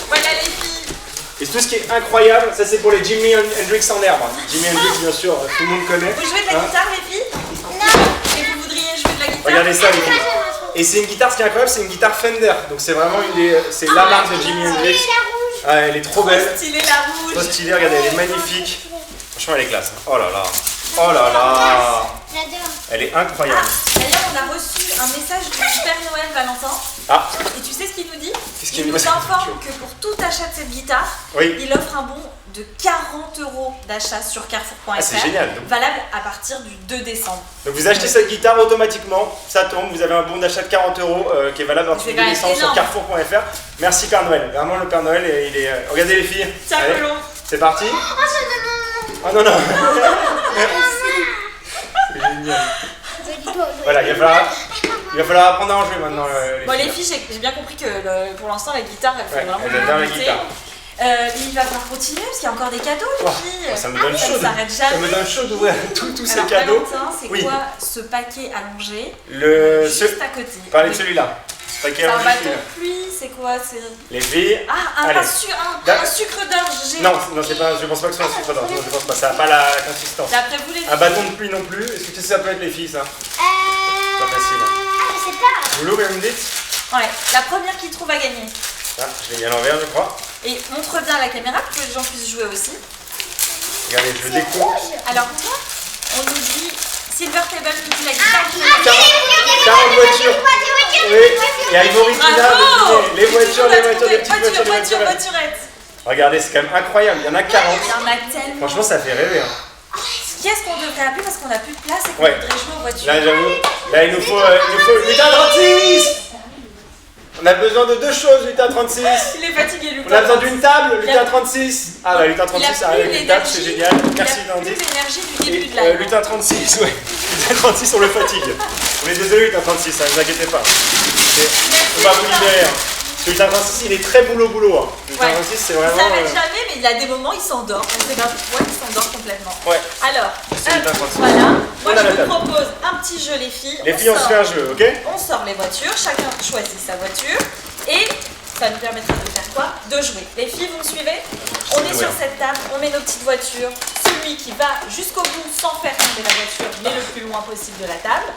[SPEAKER 1] Voilà les filles.
[SPEAKER 2] Et tout ce qui est incroyable, ça c'est pour les Jimi Hendrix en herbe. Jimi Hendrix, bien sûr, tout le monde connaît.
[SPEAKER 1] Vous jouez de la
[SPEAKER 2] Hein.
[SPEAKER 1] guitare les filles? Et vous voudriez jouer de la guitare?
[SPEAKER 2] Regardez ça les filles. Et c'est une guitare, ce qui est incroyable, c'est une guitare Fender. Donc c'est vraiment c'est la marque de Jimi Hendrix. Ah, elle est trop
[SPEAKER 1] Trop
[SPEAKER 2] belle,
[SPEAKER 1] stylée la rouge.
[SPEAKER 2] trop stylée, regardez, elle est magnifique. Franchement, elle est classe. Oh là là. Oh là là.
[SPEAKER 3] J'adore.
[SPEAKER 2] Elle est incroyable.
[SPEAKER 1] D'ailleurs, on a reçu un message du Père Noël Valentin
[SPEAKER 2] Ah,
[SPEAKER 1] Et tu sais ce qu'il nous dit?
[SPEAKER 2] qu'est-ce qu'il
[SPEAKER 1] Il
[SPEAKER 2] nous
[SPEAKER 1] nous informe que pour tout achat de cette guitare,
[SPEAKER 2] Oui.
[SPEAKER 1] il offre un bon de 40 € d'achat sur carrefour.fr.
[SPEAKER 2] Ah, c'est génial. Donc,
[SPEAKER 1] Valable à partir du 2 décembre.
[SPEAKER 2] vous achetez cette guitare automatiquement, ça tombe, vous avez un bon d'achat de 40 € qui est valable à partir du
[SPEAKER 1] C'est
[SPEAKER 2] 2 décembre sur
[SPEAKER 1] énorme.
[SPEAKER 2] carrefour.fr. Merci Père Noël. Vraiment, le Père Noël, il est. Regardez les filles.
[SPEAKER 1] Tiens,
[SPEAKER 2] Allez,
[SPEAKER 1] Colomb.
[SPEAKER 2] c'est parti. Oh non, non. C'est génial. Voilà, il va falloir apprendre à en jouer maintenant.
[SPEAKER 1] Bon, les filles, j'ai bien compris que pour l'instant, la guitare, elle fait
[SPEAKER 2] Ouais,
[SPEAKER 1] vraiment
[SPEAKER 2] elles adorent la
[SPEAKER 1] goûter.
[SPEAKER 2] guitare.
[SPEAKER 1] Il va falloir continuer parce qu'il y a encore des cadeaux, les
[SPEAKER 2] Oh,
[SPEAKER 1] filles.
[SPEAKER 2] ça me donne
[SPEAKER 1] Ça
[SPEAKER 2] chaud.
[SPEAKER 1] ne s'arrête
[SPEAKER 2] Ça me
[SPEAKER 1] jamais.
[SPEAKER 2] donne chaud d'ouvrir tous ces
[SPEAKER 1] Alors,
[SPEAKER 2] cadeaux.
[SPEAKER 1] Valentin, c'est
[SPEAKER 2] Oui.
[SPEAKER 1] quoi ce paquet allongé
[SPEAKER 2] Juste
[SPEAKER 1] à côté?
[SPEAKER 2] Parlez de celui-là.
[SPEAKER 1] C'est un bâton de pluie, c'est quoi?
[SPEAKER 2] Les filles.
[SPEAKER 1] Ah,
[SPEAKER 2] Allez.
[SPEAKER 1] un sucre d'orge géant.
[SPEAKER 2] Non, c'est pas, je pense pas que ce soit un sucre d'orge. Non, je pense pas. Ça n'a pas la consistance.
[SPEAKER 1] D'après vous, les filles.
[SPEAKER 2] Un bâton de pluie non plus. Est-ce que tu sais ça peut être les filles, ça? Pas facile.
[SPEAKER 3] Je sais pas.
[SPEAKER 2] Vous l'ouvrez, vous me dites?
[SPEAKER 1] Ouais, la première qui trouve à gagner.
[SPEAKER 2] Ah, je l'ai mis à l'envers, je crois.
[SPEAKER 1] Et montre bien à la caméra pour que les gens puissent jouer aussi.
[SPEAKER 2] Regardez, je le découvre.
[SPEAKER 1] Alors, on nous dit Silver Table nous dit la guitare.
[SPEAKER 2] 40 voitures. Oui, et Ivory Tina,
[SPEAKER 1] Bravo!
[SPEAKER 2] devinez. Les voitures, les petites voitures, les
[SPEAKER 1] voiture,
[SPEAKER 2] voiturettes.
[SPEAKER 1] voiturette.
[SPEAKER 2] Regardez, c'est quand même incroyable. Il y en a 40.
[SPEAKER 1] Il y en a tellement.
[SPEAKER 2] Franchement, ça fait rêver. Hein.
[SPEAKER 1] Qu'est-ce qu'on devrait appeler parce qu'on n'a plus de place et qu'on
[SPEAKER 2] Ouais.
[SPEAKER 1] voudrait jouer aux voitures?
[SPEAKER 2] Là, j'avoue, là, il nous faut 8h36. On a besoin de deux choses, 8h36.
[SPEAKER 1] Il est fatigué, Lucas.
[SPEAKER 2] On a besoin d'une table,
[SPEAKER 1] Il a-
[SPEAKER 2] 8h36. Ah bah 8h36, ça arrive avec une table, c'est génial. Merci
[SPEAKER 1] Il a plus
[SPEAKER 2] Dandy.
[SPEAKER 1] l'énergie du début de live.
[SPEAKER 2] 8h36, ouais. 8h36, on le fatigue. On est désolé 8h36, ne vous inquiétez pas. On va vous libérer. Hein. Parce que 8h36, il est très boulot. Hein. 8h36, c'est
[SPEAKER 1] Il
[SPEAKER 2] vraiment...
[SPEAKER 1] s'arrête jamais, mais il a des moments, il s'endort. On sait pas pourquoi, il s'endort complètement.
[SPEAKER 2] Ouais.
[SPEAKER 1] Alors,
[SPEAKER 2] C'est
[SPEAKER 1] hop,
[SPEAKER 2] 8h36.
[SPEAKER 1] voilà. Moi,
[SPEAKER 2] On a
[SPEAKER 1] je
[SPEAKER 2] la
[SPEAKER 1] vous
[SPEAKER 2] table.
[SPEAKER 1] propose un petit jeu, les filles.
[SPEAKER 2] Les filles, on se fait un jeu, ok?
[SPEAKER 1] On sort les voitures, chacun choisit sa voiture et ça nous permettra de faire quoi? De jouer. Les filles, vous me suivez? On est sur cette table, on met nos petites voitures. Celui qui va jusqu'au bout sans faire tomber la voiture, mais le plus loin possible de la table.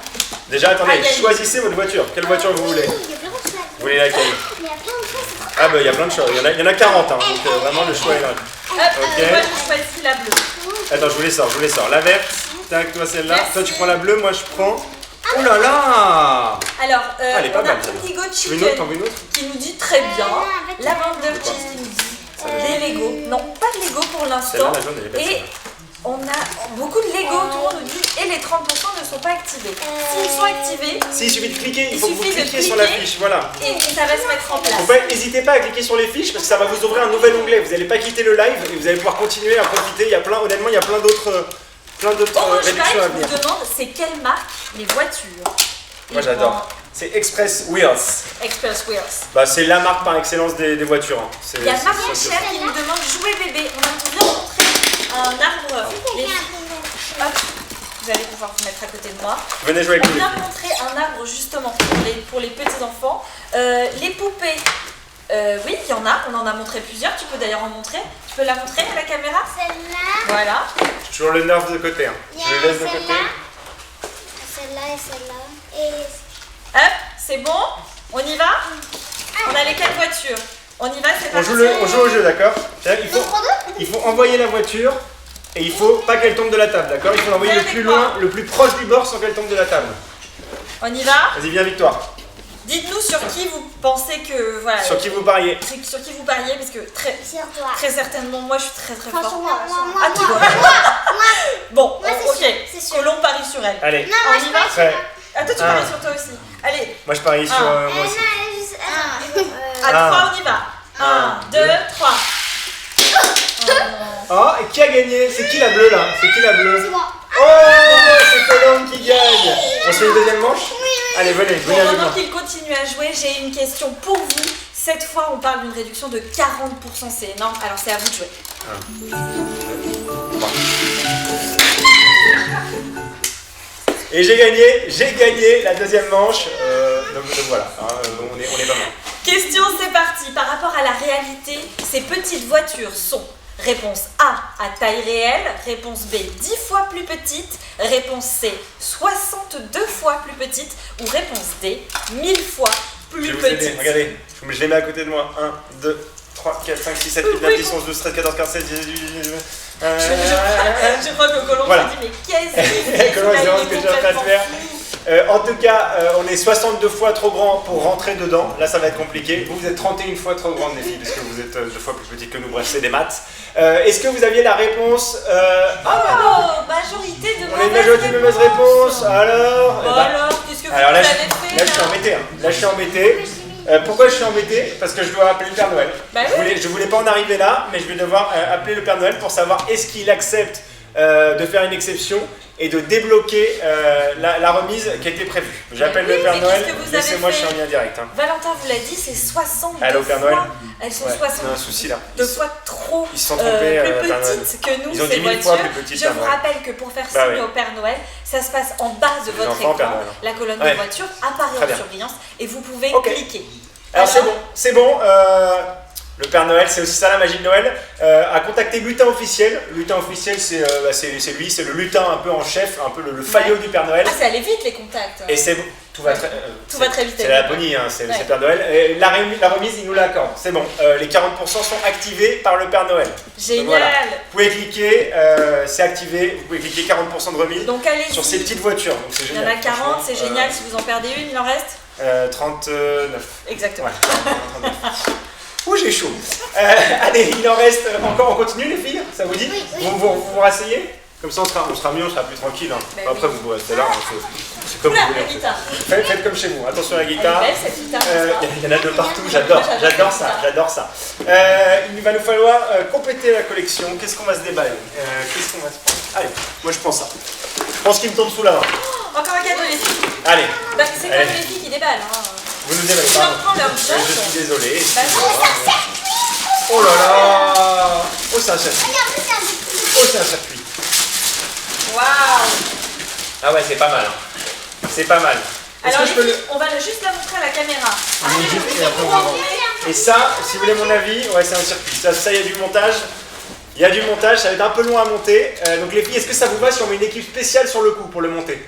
[SPEAKER 2] Déjà, attendez,
[SPEAKER 1] Ah, Gaëlle.
[SPEAKER 2] choisissez votre voiture. Quelle voiture vous voulez?
[SPEAKER 3] Il y a plein de choses.
[SPEAKER 2] Vous voulez laquelle?
[SPEAKER 3] Il y a plein de choses.
[SPEAKER 2] Ah bah il y a plein de choses, il y en a 40 hein, donc vraiment le choix est là.
[SPEAKER 1] Hop,
[SPEAKER 2] Ok.
[SPEAKER 1] moi je choisis la bleue.
[SPEAKER 2] Attends, je vous les sors. La verte, tac, toi celle-là.
[SPEAKER 1] Merci.
[SPEAKER 2] Toi tu prends la bleue, moi je prends... Oh là là!
[SPEAKER 1] Alors,
[SPEAKER 2] Elle est pas
[SPEAKER 1] on a
[SPEAKER 2] mal, celle-là.
[SPEAKER 1] Indigo
[SPEAKER 2] Tu veux une autre? T'en
[SPEAKER 1] Chicken
[SPEAKER 2] veux une autre?
[SPEAKER 1] qui nous dit très bien.
[SPEAKER 3] avec
[SPEAKER 1] Lavender Cheese qui nous dit des Lego. Non, pas de Lego pour
[SPEAKER 2] Celle-là,
[SPEAKER 1] l'instant.
[SPEAKER 2] la jaune, elle est belle,
[SPEAKER 1] Et
[SPEAKER 2] celle-là.
[SPEAKER 1] on a beaucoup de Lego, tout le monde nous dit, et les 30% ne sont pas activés. S'ils sont activés,
[SPEAKER 2] Si, il suffit de cliquer, il
[SPEAKER 1] Il
[SPEAKER 2] faut que vous
[SPEAKER 1] suffit de
[SPEAKER 2] cliquiez sur la
[SPEAKER 1] cliquer.
[SPEAKER 2] fiche, voilà.
[SPEAKER 1] et ça va se mettre en place.
[SPEAKER 2] Donc n'hésitez pas à cliquer sur les fiches parce que ça va vous ouvrir un nouvel onglet. Vous n'allez pas quitter le live et vous allez pouvoir continuer à profiter. Il y a honnêtement, il y a plein d'autres
[SPEAKER 1] Orange
[SPEAKER 2] réductions à
[SPEAKER 1] Bike
[SPEAKER 2] venir.
[SPEAKER 1] nous demande c'est quelle marque les voitures.
[SPEAKER 2] Moi
[SPEAKER 1] Il
[SPEAKER 2] j'adore.
[SPEAKER 1] prend
[SPEAKER 2] C'est Express Wheels.
[SPEAKER 1] Express Wheels.
[SPEAKER 2] Bah, c'est la marque par excellence des voitures. Hein.
[SPEAKER 1] Il y a Marie Chef qui nous demande jouer bébé. On a bien montré un arbre. Les filles, hop, vous allez pouvoir vous mettre à côté de moi.
[SPEAKER 2] Venez jouer avec
[SPEAKER 1] On
[SPEAKER 2] nous.
[SPEAKER 1] vient de montrer un arbre justement pour les petits enfants. Les poupées. Oui, il y en a. On en a montré plusieurs. Tu peux d'ailleurs en montrer. Tu peux la montrer à la caméra.
[SPEAKER 3] Celle-là.
[SPEAKER 1] Voilà.
[SPEAKER 2] Toujours le nerf de côté. Hein.
[SPEAKER 3] Il y
[SPEAKER 2] Je le
[SPEAKER 3] a
[SPEAKER 2] laisse de côté.
[SPEAKER 3] celle-là et celle-là. Et
[SPEAKER 1] Hop, c'est bon. On y va. On a les 4 voitures. On y va, c'est
[SPEAKER 2] On
[SPEAKER 1] parti.
[SPEAKER 2] joue au jeu, d'accord? C'est-à-dire qu'il
[SPEAKER 3] on prend deux.
[SPEAKER 2] il faut envoyer la voiture et il faut pas qu'elle tombe de la table, d'accord? Il faut l'envoyer le
[SPEAKER 1] Viens
[SPEAKER 2] plus
[SPEAKER 1] avec moi.
[SPEAKER 2] loin, le plus proche du bord sans qu'elle tombe de la table.
[SPEAKER 1] On y va.
[SPEAKER 2] Vas-y, viens Victoire.
[SPEAKER 1] Dites-nous sur qui vous pensez que voilà.
[SPEAKER 2] Sur qui vous pariez?
[SPEAKER 1] Sur qui vous pariez parce que
[SPEAKER 3] Sur toi.
[SPEAKER 1] très certainement moi je suis très
[SPEAKER 3] Enfin, sur
[SPEAKER 1] fort.
[SPEAKER 3] moi.
[SPEAKER 1] Ah, tu vois. Bon,
[SPEAKER 3] Moi, c'est
[SPEAKER 1] ok.
[SPEAKER 3] sûr, c'est sûr.
[SPEAKER 1] Colomb parie sur elle.
[SPEAKER 2] Allez,
[SPEAKER 3] Non, moi
[SPEAKER 1] On y
[SPEAKER 3] je
[SPEAKER 1] va.
[SPEAKER 3] parie sur
[SPEAKER 2] prêt.
[SPEAKER 3] moi.
[SPEAKER 1] Ah toi tu
[SPEAKER 2] Un.
[SPEAKER 1] paries sur toi aussi. Allez,
[SPEAKER 2] Moi je parie sur
[SPEAKER 1] Un.
[SPEAKER 2] moi aussi.
[SPEAKER 1] à
[SPEAKER 2] Un.
[SPEAKER 1] 3 on y va. 1, 2, 3.
[SPEAKER 2] Oh, et qui a gagné? C'est qui la bleue là? C'est qui la bleue?
[SPEAKER 3] C'est moi.
[SPEAKER 2] Oh, c'est Colombe qui gagne. On se fait une deuxième manche? Allez, venez
[SPEAKER 1] Bon,
[SPEAKER 2] avec
[SPEAKER 1] pendant
[SPEAKER 2] moi.
[SPEAKER 1] qu'il continue à jouer, j'ai une question pour vous. Cette fois, on parle d'une réduction de 40%, c'est énorme. Alors c'est à vous de jouer.
[SPEAKER 2] Et j'ai gagné la deuxième manche. Donc voilà, hein, on est pas mal.
[SPEAKER 1] Question, c'est parti. Par rapport à la réalité, ces petites voitures sont réponse A, à taille réelle, réponse B, 10 fois plus petite, réponse C, 62 fois plus petite, ou réponse D, 1000 fois
[SPEAKER 2] Je
[SPEAKER 1] plus
[SPEAKER 2] vais vous aider,
[SPEAKER 1] petite.
[SPEAKER 2] regardez, je les mets à côté de moi. 1, 2, 3, 4, 5, 6, 7, 8, 9, 10, 11, 12, 13, 14, 15, 16, 17, 18, 19...
[SPEAKER 1] Je crois que Colomb
[SPEAKER 2] Voilà.
[SPEAKER 1] se dit, mais qu'est-ce qu'il fait
[SPEAKER 2] Colomb, il sait
[SPEAKER 1] celui-là,
[SPEAKER 2] pas
[SPEAKER 1] il
[SPEAKER 2] ce que
[SPEAKER 1] est
[SPEAKER 2] j'ai en train de
[SPEAKER 1] complètement
[SPEAKER 2] faire.
[SPEAKER 1] fou.
[SPEAKER 2] En tout cas, on est 62 fois trop grand pour rentrer dedans. Là, ça va être compliqué. Vous êtes 31 fois trop grande, les filles, parce que vous êtes 2 fois plus petites que nous. Bref, c'est des maths. Est-ce que vous aviez la réponse
[SPEAKER 1] Majorité de
[SPEAKER 2] on a une majorité de mauvaises réponses. Alors
[SPEAKER 1] qu'est-ce que vous
[SPEAKER 2] alors là,
[SPEAKER 1] avez fait
[SPEAKER 2] là, je suis embêté. Hein. Là, je suis embêté. Pourquoi je suis embêté? Parce que je dois appeler le Père Noël.
[SPEAKER 1] Bah
[SPEAKER 2] Je voulais pas en arriver là, mais je vais devoir appeler le Père Noël pour savoir est-ce qu'il accepte de faire une exception et de débloquer la remise qui était prévue. J'appelle le Père Noël, laissez-moi, je suis en lien direct. Hein.
[SPEAKER 1] Valentin vous l'a dit, c'est 62
[SPEAKER 2] Allô, Père Noël.
[SPEAKER 1] fois. Elles sont 62
[SPEAKER 2] on a un souci là.
[SPEAKER 1] fois trop
[SPEAKER 2] Ils se sont trompés,
[SPEAKER 1] plus
[SPEAKER 2] Père Noël.
[SPEAKER 1] petites que nous,
[SPEAKER 2] Ils ont
[SPEAKER 1] ces
[SPEAKER 2] 10 000
[SPEAKER 1] voitures.
[SPEAKER 2] fois plus petites,
[SPEAKER 1] Je
[SPEAKER 2] Père
[SPEAKER 1] vous
[SPEAKER 2] Noël.
[SPEAKER 1] rappelle que pour faire
[SPEAKER 2] Bah
[SPEAKER 1] signe
[SPEAKER 2] oui.
[SPEAKER 1] au Père Noël, ça se passe en bas de
[SPEAKER 2] Les
[SPEAKER 1] votre
[SPEAKER 2] enfants, Père
[SPEAKER 1] écran.
[SPEAKER 2] Noël.
[SPEAKER 1] La colonne
[SPEAKER 2] Ouais.
[SPEAKER 1] de voiture apparaît
[SPEAKER 2] Très
[SPEAKER 1] en
[SPEAKER 2] bien.
[SPEAKER 1] surbrillance et vous pouvez
[SPEAKER 2] Ok.
[SPEAKER 1] cliquer.
[SPEAKER 2] Alors c'est bon. Le Père Noël, c'est aussi ça la magie de Noël, a contacté Lutin Officiel. Lutin Officiel, c'est lui, c'est le lutin un peu en chef, un peu le faillot du Père Noël.
[SPEAKER 1] Ah, c'est allé vite les contacts.
[SPEAKER 2] Et c'est bon, tout va très
[SPEAKER 1] vite.
[SPEAKER 2] C'est la Laponie, hein, c'est
[SPEAKER 1] Ouais.
[SPEAKER 2] Père Noël. Et la remise, il nous l'accorde. C'est bon, les 40% sont activés par le Père Noël.
[SPEAKER 1] Génial.
[SPEAKER 2] Donc voilà. Vous pouvez cliquer, c'est activé, vous pouvez cliquer 40% de remise
[SPEAKER 1] Donc allez-y.
[SPEAKER 2] sur ces petites voitures. Donc c'est
[SPEAKER 1] Il y
[SPEAKER 2] génial.
[SPEAKER 1] en a 40, c'est génial. Si vous en perdez une, il en reste
[SPEAKER 2] 39.
[SPEAKER 1] Exactement.
[SPEAKER 2] Ouais, 39. Ouh, j'ai chaud. Allez, il en reste encore. On continue, les filles? Ça vous dit?
[SPEAKER 3] Oui.
[SPEAKER 2] Vous rasseyez? Comme ça, on sera mieux, on sera plus tranquille. Hein.
[SPEAKER 1] Bah
[SPEAKER 2] Après,
[SPEAKER 1] oui.
[SPEAKER 2] vous pouvez rester là. Hein, c'est comme
[SPEAKER 1] Oula,
[SPEAKER 2] vous voulez.
[SPEAKER 1] la
[SPEAKER 2] En fait.
[SPEAKER 1] guitare.
[SPEAKER 2] Faites comme chez vous. Attention à la
[SPEAKER 1] Elle est
[SPEAKER 2] guitare.
[SPEAKER 1] belle cette guitare, n'est-ce pas
[SPEAKER 2] Il y en a de partout. J'adore ça. Il va nous falloir compléter la collection. Qu'est-ce qu'on va se déballer? Qu'est-ce qu'on va se prendre? Allez, moi je prends ça. Je pense qu'il me tombe sous la main.
[SPEAKER 1] Encore un cadeau, les filles.
[SPEAKER 2] Allez,
[SPEAKER 1] Bah, c'est comme
[SPEAKER 2] Allez.
[SPEAKER 1] les filles qui déballent. Hein.
[SPEAKER 2] vous nous déballez.
[SPEAKER 1] Je
[SPEAKER 2] Pardon.
[SPEAKER 1] reprends leur
[SPEAKER 2] Je
[SPEAKER 1] job.
[SPEAKER 2] suis désolé.
[SPEAKER 1] Bah,
[SPEAKER 2] Oh là là! Oh, c'est un circuit.
[SPEAKER 3] Regarde, c'est un petit
[SPEAKER 2] Oh, c'est un circuit.
[SPEAKER 1] Waouh.
[SPEAKER 2] Ah ouais, c'est pas mal. Hein. C'est pas mal. Est-ce
[SPEAKER 1] Alors,
[SPEAKER 2] que
[SPEAKER 1] les
[SPEAKER 2] je peux
[SPEAKER 1] filles, on va juste la montrer à la caméra.
[SPEAKER 2] Et après, on va voir. Et ça, si vous voulez mon avis, ouais, c'est un circuit. Ça, il y a du montage. Il y a du montage, ça va être un peu long à monter. Donc les filles, est-ce que ça vous va si on met une équipe spéciale sur le coup pour le monter?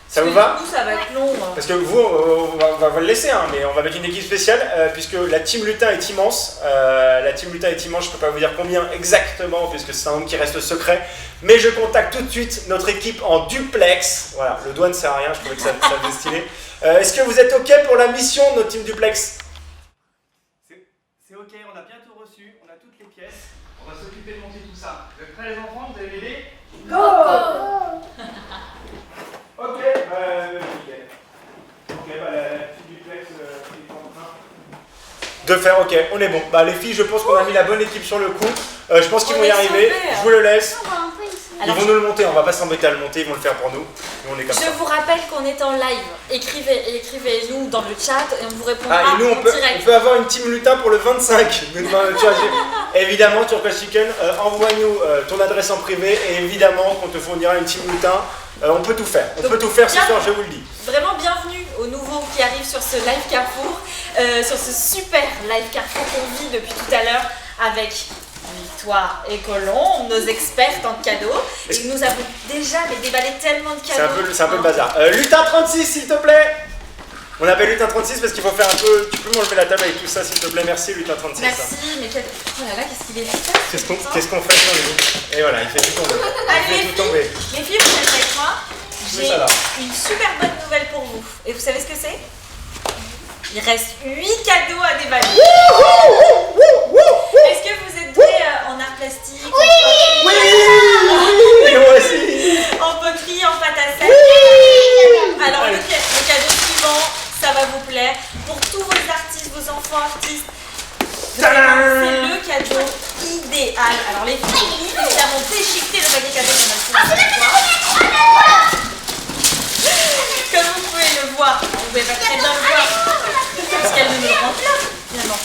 [SPEAKER 2] Ça vous va?
[SPEAKER 1] Du coup, ça va être long. Hein.
[SPEAKER 2] Parce que vous, on va le laisser, hein, mais on va mettre une équipe spéciale puisque la team lutin est immense. La team lutin est immense, je ne peux pas vous dire combien exactement puisque c'est un nombre qui reste secret. Mais je contacte tout de suite notre équipe en duplex. Voilà, le doigt ne sert à rien, je trouvais que ça faisait stylé. Est-ce que vous êtes OK pour la mission de notre team duplex? C'est OK, on a bien tout reçu, on a toutes les pièces. On va s'occuper de monter tout ça. Vous êtes prêts les enfants? Vous avez l'idée? Ok, nickel. Ok, la petite duplex est en train de faire, ok, on est bon. Bah les filles, je pense qu'on a mis la bonne équipe sur le coup. Je pense qu'ils
[SPEAKER 1] On
[SPEAKER 2] vont y
[SPEAKER 1] est
[SPEAKER 2] arriver.
[SPEAKER 1] sauvés.
[SPEAKER 2] Je vous le laisse.
[SPEAKER 1] Alors,
[SPEAKER 2] Ils vont nous le monter, on va pas s'embêter à le monter, ils vont le faire pour nous. Nous on est comme ça.
[SPEAKER 1] je vous rappelle qu'on est en live. Écrivez-nous dans le chat et on vous répondra
[SPEAKER 2] Ah, et nous
[SPEAKER 1] en
[SPEAKER 2] on peut
[SPEAKER 1] direct.
[SPEAKER 2] avoir une team lutin pour le 25. Évidemment, Turkish Chicken, envoie-nous ton adresse en privé et évidemment qu'on te fournira une team lutin. On peut tout faire. On
[SPEAKER 1] Donc,
[SPEAKER 2] peut tout faire ce
[SPEAKER 1] bien-
[SPEAKER 2] soir, je vous le dis.
[SPEAKER 1] Vraiment bienvenue aux nouveaux qui arrivent sur ce live Carrefour, sur ce super live Carrefour qu'on vit depuis tout à l'heure avec Victoire et Colombe, nos expertes en cadeaux. Et nous avons déjà déballé tellement de
[SPEAKER 2] C'est
[SPEAKER 1] cadeaux.
[SPEAKER 2] un peu le bazar. Lutin 36, s'il te plaît. On appelle Lutin 36 parce qu'il faut faire un peu. Tu peux m'enlever la table avec tout ça, s'il te plaît. Merci, Lutin 36.
[SPEAKER 1] Merci, mais oh là là, qu'est-ce qu'il est efficace.
[SPEAKER 2] Qu'est-ce qu'on fait sur les... Et voilà, il fait tout tomber.
[SPEAKER 1] Allez,
[SPEAKER 2] Il fait tout tomber.
[SPEAKER 1] les filles, vous êtes avec moi.
[SPEAKER 2] Oui,
[SPEAKER 1] J'ai
[SPEAKER 2] ça va.
[SPEAKER 1] une super bonne nouvelle pour vous. Et vous savez ce que c'est? Il reste 8 cadeaux à déballer. Est-ce que vous êtes prêts en art plastique,
[SPEAKER 2] Oui, et moi aussi.
[SPEAKER 1] en poterie, en pâte à sel? Alors
[SPEAKER 2] Allez.
[SPEAKER 1] le cadeau suivant, ça va vous plaire. Pour tous vos artistes, vos enfants artistes, vraiment, c'est le cadeau idéal. Alors les filles, évidemment, déchiquetez le paquet cadeau comme elles font avec toi. Comme vous pouvez le voir, vous pouvez pas très bien le voir parce qu'elle ne me le rend pas finalement.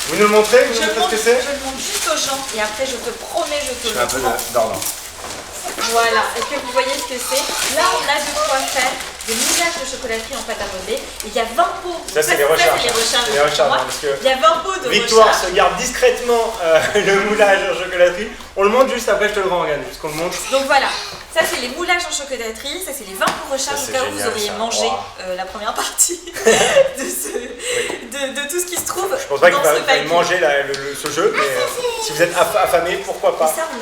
[SPEAKER 2] Vous nous le montrez? Vous
[SPEAKER 1] Je
[SPEAKER 2] nous
[SPEAKER 1] le
[SPEAKER 2] montrez
[SPEAKER 1] montre,
[SPEAKER 2] ce que c'est?
[SPEAKER 1] je le montre juste aux gens et après je te promets, je te
[SPEAKER 2] Je
[SPEAKER 1] le
[SPEAKER 2] fais un peu
[SPEAKER 1] prends.
[SPEAKER 2] d'ordre.
[SPEAKER 1] Voilà, est-ce que vous voyez ce que c'est? Là, on a de quoi faire des moulages de chocolaterie en pâte à modeler. Et il y a 20 pots.
[SPEAKER 2] Ça, c'est les recharges. C'est les recharges,
[SPEAKER 1] moi.
[SPEAKER 2] hein, parce que
[SPEAKER 1] Il y a 20 pots de
[SPEAKER 2] Victoire
[SPEAKER 1] recharge.
[SPEAKER 2] se garde discrètement le moulage en chocolaterie. On le monte juste après, je te le rends, regarde, juste qu'on le montre.
[SPEAKER 1] Donc voilà, ça c'est les moulages en chocolaterie, ça c'est les 20 pots recharge
[SPEAKER 2] Ça,
[SPEAKER 1] au
[SPEAKER 2] c'est
[SPEAKER 1] cas où vous
[SPEAKER 2] génial,
[SPEAKER 1] auriez
[SPEAKER 2] ça.
[SPEAKER 1] mangé
[SPEAKER 2] Wow.
[SPEAKER 1] la première partie de tout ce qui se trouve
[SPEAKER 2] Je pense pas qu'il
[SPEAKER 1] dans ce
[SPEAKER 2] faille
[SPEAKER 1] paquet.
[SPEAKER 2] manger ce jeu, mais si vous êtes affamé, pourquoi
[SPEAKER 1] Et
[SPEAKER 2] pas.
[SPEAKER 1] ça on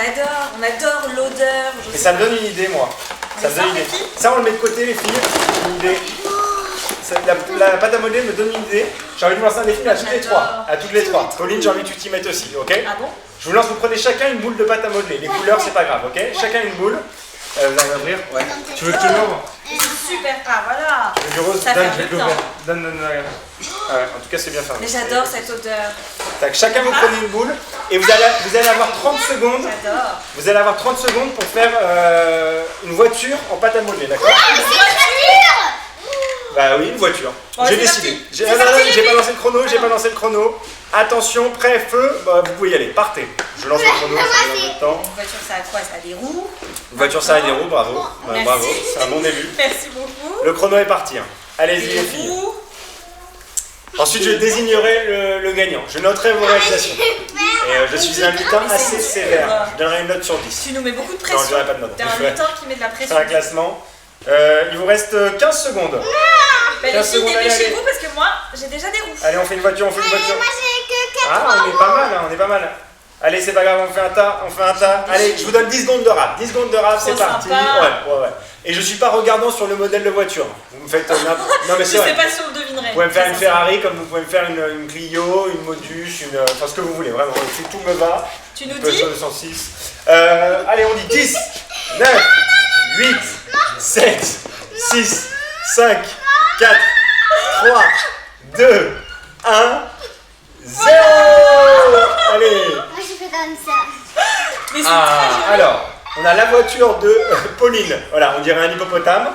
[SPEAKER 1] adore l'odeur.
[SPEAKER 2] Et ça me donne une idée, moi. Ça me donne une
[SPEAKER 1] les
[SPEAKER 2] idée.
[SPEAKER 1] filles.
[SPEAKER 2] Ça, on le met de côté, les filles. Une idée. La pâte à modeler me donne une idée. J'ai envie de lancer un défi à toutes les
[SPEAKER 1] J'adore.
[SPEAKER 2] trois. À toutes les trois. Pauline, j'ai envie que tu t'y mettes aussi, ok?
[SPEAKER 1] Ah bon?
[SPEAKER 2] Je vous lance, vous prenez chacun une boule de pâte à modeler. Les couleurs, c'est pas grave, ok? Chacun une boule. Vous allez ouvrir? Ouais. Tu veux que je te l'ouvre?
[SPEAKER 1] C'est super. Ah voilà.
[SPEAKER 2] Le du rose,
[SPEAKER 1] Ça
[SPEAKER 2] donne,
[SPEAKER 1] fait
[SPEAKER 2] je vais te
[SPEAKER 1] bien.
[SPEAKER 2] l'ouvrir. Donne, regarde. Ah ouais, en tout cas, c'est bien fermé.
[SPEAKER 1] Mais j'adore cette odeur.
[SPEAKER 2] Tac, chacun vous prenez une boule et vous allez avoir 30 secondes.
[SPEAKER 1] J'adore.
[SPEAKER 2] Vous allez avoir 30 secondes pour faire une voiture en pâte à modeler, d'accord? Bah oui, une voiture.
[SPEAKER 1] Bon,
[SPEAKER 2] J'ai
[SPEAKER 1] c'est
[SPEAKER 2] décidé.
[SPEAKER 1] parti.
[SPEAKER 2] J'ai
[SPEAKER 1] C'est parti, les
[SPEAKER 2] j'ai pas
[SPEAKER 1] filles.
[SPEAKER 2] lancé le chrono, j'ai pas lancé le chrono. Attention, prêt, feu, bah, vous pouvez y aller, partez. Je lance le chrono, ça va dans le temps.
[SPEAKER 1] Une voiture, ça a quoi? Ça a des roues.
[SPEAKER 2] Une voiture, ça a des roues, bravo. Bah,
[SPEAKER 1] Merci.
[SPEAKER 2] bravo, c'est un bon début.
[SPEAKER 1] Merci beaucoup.
[SPEAKER 2] Le chrono est parti. Hein. Allez-y, les
[SPEAKER 1] Des
[SPEAKER 2] filles.
[SPEAKER 1] roues.
[SPEAKER 2] Ensuite, je désignerai le gagnant. Je noterai vos réalisations. Et je suis un lutin assez sévère. Je donnerai une note sur 10.
[SPEAKER 1] Tu nous mets beaucoup de
[SPEAKER 2] Non,
[SPEAKER 1] pression.
[SPEAKER 2] je n'aurai pas de note.
[SPEAKER 1] T'es un lutin qui met de la pression.
[SPEAKER 2] C'est un classement. Il vous reste 15 secondes.
[SPEAKER 1] Bah, les
[SPEAKER 2] 15
[SPEAKER 1] filles,
[SPEAKER 2] secondes, allez,
[SPEAKER 1] dépêchez-vous parce que moi, j'ai déjà des roues.
[SPEAKER 2] Allez, on fait une voiture, on fait une voiture.
[SPEAKER 3] Moi j'ai que 4
[SPEAKER 2] Ah, on est pas mal, hein, on est pas mal. Allez, c'est pas grave, on fait un tas, on fait un tas. Allez, je vous donne 10 secondes de rap. 10 secondes de rap, c'est
[SPEAKER 1] Trop
[SPEAKER 2] parti.
[SPEAKER 1] sympa.
[SPEAKER 2] Ouais. Et je suis pas regardant sur le modèle de voiture. Vous me faites non mais
[SPEAKER 1] Je
[SPEAKER 2] c'est vrai.
[SPEAKER 1] sais pas si on le devinerait.
[SPEAKER 2] Vous pouvez me faire
[SPEAKER 1] Ça,
[SPEAKER 2] une
[SPEAKER 1] ça,
[SPEAKER 2] Ferrari comme vous pouvez me faire une Clio, une Modus, enfin ce que vous voulez, vraiment. Tout me va.
[SPEAKER 1] Tu nous
[SPEAKER 2] Une Peugeot
[SPEAKER 1] dis
[SPEAKER 2] 206. Allez, on dit 10, 9, 8, 7, 6, 5, 4, 3, 2, 1, 0. Allez.
[SPEAKER 3] Moi j'ai fait comme ça.
[SPEAKER 1] Mais c'est très joli.
[SPEAKER 2] Alors, on a la voiture de Pauline. Voilà, on dirait un hippopotame.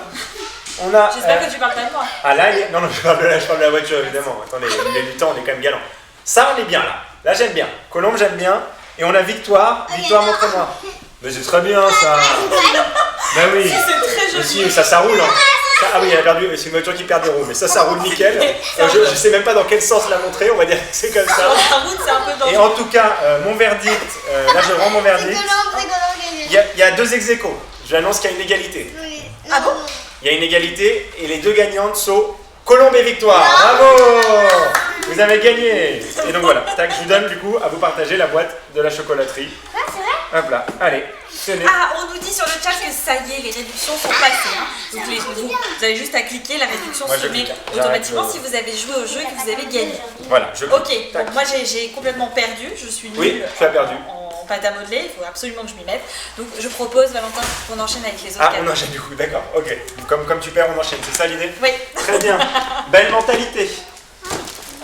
[SPEAKER 2] On a.
[SPEAKER 1] J'espère que tu parles pas de moi.
[SPEAKER 2] Ah là, non, je parle de la voiture évidemment. Attendez, les lutins, on est quand même galants. Ça, on est bien là. Là, j'aime bien. Colombe, j'aime bien. Et on a Victoire. Victoire, montre-moi. Mais c'est très bien ça. Ben oui.
[SPEAKER 1] C'est très
[SPEAKER 2] Mais
[SPEAKER 1] joli.
[SPEAKER 2] si, ça roule. Hein. Ah oui, elle a perdu. C'est une voiture qui perd des roues. Mais ça roule nickel. Je sais même pas dans quel sens la montrer. On va dire que c'est comme ça.
[SPEAKER 1] La route, c'est un peu
[SPEAKER 2] Et
[SPEAKER 1] dangereux.
[SPEAKER 2] en tout cas, mon verdict. Là, je rends mon verdict. Il y a deux ex-aequo. J'annonce qu'il y a une égalité.
[SPEAKER 1] Ah bon?
[SPEAKER 2] Il y a une égalité et les deux gagnantes sont Colombe et Victoire. Bravo! Vous avez gagné. Et donc voilà, tac, je vous donne du coup à vous partager la boîte de la chocolaterie. Hop là, allez, tenez.
[SPEAKER 1] Ah, on nous dit sur le chat que ça y est, les réductions sont passées. Hein. Donc vous avez juste à cliquer, la réduction
[SPEAKER 2] Moi,
[SPEAKER 1] se
[SPEAKER 2] je
[SPEAKER 1] met
[SPEAKER 2] clique.
[SPEAKER 1] automatiquement
[SPEAKER 2] J'arrête
[SPEAKER 1] si vous avez joué au jeu et que vous avez gagné.
[SPEAKER 2] Voilà, je
[SPEAKER 1] Ok,
[SPEAKER 2] tac.
[SPEAKER 1] donc moi j'ai complètement perdu, je suis nulle
[SPEAKER 2] Oui, tu as perdu.
[SPEAKER 1] en pâte à modeler, il faut absolument que je m'y mette. Donc je propose, Valentin, qu'on enchaîne avec les autres
[SPEAKER 2] Ah,
[SPEAKER 1] cadeaux.
[SPEAKER 2] on enchaîne du coup, d'accord, ok. Comme tu perds, on enchaîne, c'est ça l'idée?
[SPEAKER 1] Oui.
[SPEAKER 2] Très bien, belle mentalité.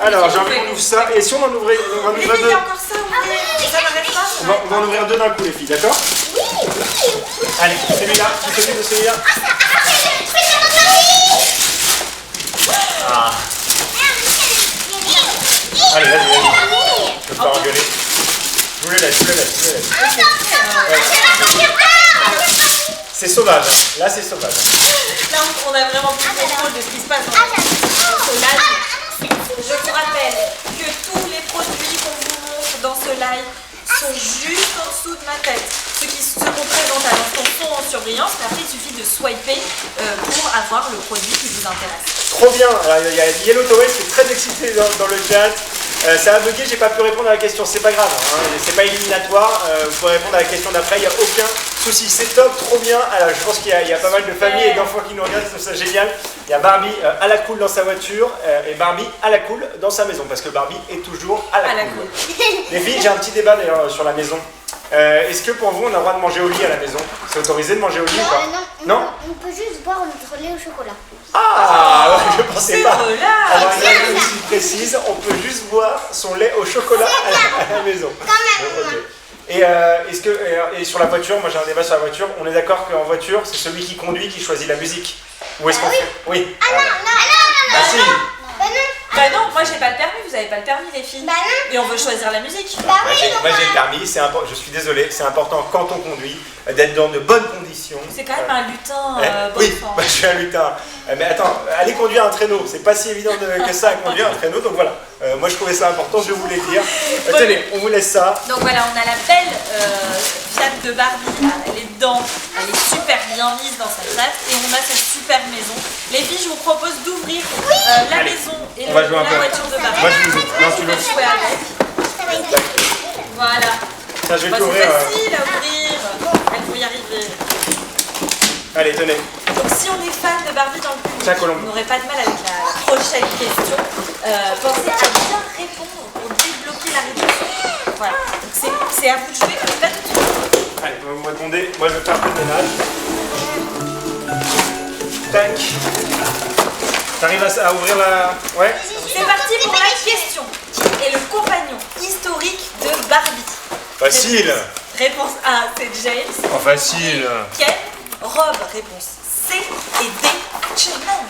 [SPEAKER 2] Alors, j'ai envie qu'on ouvre ça, et si on en ouvrait, on va en
[SPEAKER 1] Les
[SPEAKER 2] ouvrir
[SPEAKER 1] filles, il y
[SPEAKER 2] deux.
[SPEAKER 1] a encore ça, oubliez. Ça n'arrête pas. ça
[SPEAKER 2] On va
[SPEAKER 1] n'arrête
[SPEAKER 2] en ouvrir deux d'un coup les filles, d'accord? Allez, celui-là, tu t'occupes de celui-là. Ah. Allez, vas-y. Je peux pas engueuler. Je vous le laisse. C'est sauvage. Là, c'est sauvage.
[SPEAKER 1] Là, on a vraiment plus de contrôle de ce qui se passe dans ce live. Je vous rappelle que tous les produits qu'on vous montre dans ce live sont juste en dessous de ma tête. Ceux qu'on présente à l'instant sont en surbrillance, mais après il suffit de swiper pour avoir le produit qui vous intéresse.
[SPEAKER 2] Trop bien. Alors, il y a Yellow Towel qui est très excité dans le chat. Ça a bugué, j'ai pas pu répondre à la question. C'est pas grave, hein, c'est pas éliminatoire. Vous pouvez répondre à la question d'après, il n'y a aucun souci. C'est top, trop bien. Alors, je pense qu'il y a pas mal de familles et d'enfants qui nous regardent, je trouve ça génial. Il y a Barbie à la cool dans sa voiture et Barbie à la cool dans sa maison parce que Barbie est toujours à la cool. Les filles, j'ai un petit débat d'ailleurs sur la maison. Est-ce que pour vous, on a le droit de manger au lit à la maison? C'est autorisé de manger au lit ou pas?
[SPEAKER 3] Non, on peut juste boire notre lait au chocolat.
[SPEAKER 2] Ah, je pensais
[SPEAKER 1] C'est
[SPEAKER 2] pas.
[SPEAKER 1] relâche.
[SPEAKER 2] Alors, une règle aussi précise, on peut juste boire son lait au chocolat à la maison. Ok. Et, et sur la voiture, moi j'ai un débat sur la voiture, on est d'accord qu'en voiture, c'est celui qui conduit qui choisit la musique? Ou est-ce qu'on fait? Oui. Ah si.
[SPEAKER 1] Bah non, moi j'ai pas le permis, vous avez pas le permis les filles.
[SPEAKER 3] Bah non.
[SPEAKER 1] Et on veut choisir la musique.
[SPEAKER 3] Bah
[SPEAKER 2] Moi j'ai le permis, je suis désolé, c'est important quand on conduit d'être dans de bonnes conditions.
[SPEAKER 1] C'est quand même un lutin
[SPEAKER 2] Oui,
[SPEAKER 1] bon enfant.
[SPEAKER 2] je suis un lutin. Mais attends, aller conduire un traîneau, c'est pas si évident que ça à conduire un traîneau, donc voilà. Moi je trouvais ça important, je voulais dire. Tenez, on vous laisse ça.
[SPEAKER 1] Donc voilà, on a la belle Fiat de Barbie, là, elle est dedans, elle est super bien mise dans sa Fiat et on a cette super maison. Les filles, je vous propose d'ouvrir la
[SPEAKER 2] Allez,
[SPEAKER 1] maison et
[SPEAKER 2] on va jouer un
[SPEAKER 1] la
[SPEAKER 2] peu.
[SPEAKER 1] voiture de Barbie.
[SPEAKER 2] Moi je vous non, tu veux.
[SPEAKER 1] Jouer avec. Voilà.
[SPEAKER 2] Ça, je vais
[SPEAKER 1] Bah, c'est
[SPEAKER 2] t'ouvrir.
[SPEAKER 1] facile à ouvrir. Elle faut y arriver.
[SPEAKER 2] Allez, tenez.
[SPEAKER 1] Donc si on est fan de Barbie dans le public,
[SPEAKER 2] Tiens, Colombe.
[SPEAKER 1] vous n'aurez pas de mal avec la prochaine question. Pensez à bien répondre pour débloquer la réduction. Voilà, donc c'est à vous de jouer, mais pas tout de suite.
[SPEAKER 2] Allez, vous me répondez. Moi, je vais faire un peu de ménage. Tac. T'arrives à ouvrir la... Ouais.
[SPEAKER 1] C'est parti pour la question. Qui est le compagnon historique de Barbie?
[SPEAKER 2] Facile.
[SPEAKER 1] Réponse A, c'est James.
[SPEAKER 2] Oh, facile.
[SPEAKER 1] Ken. Rob, réponse C. Et D, Chapman.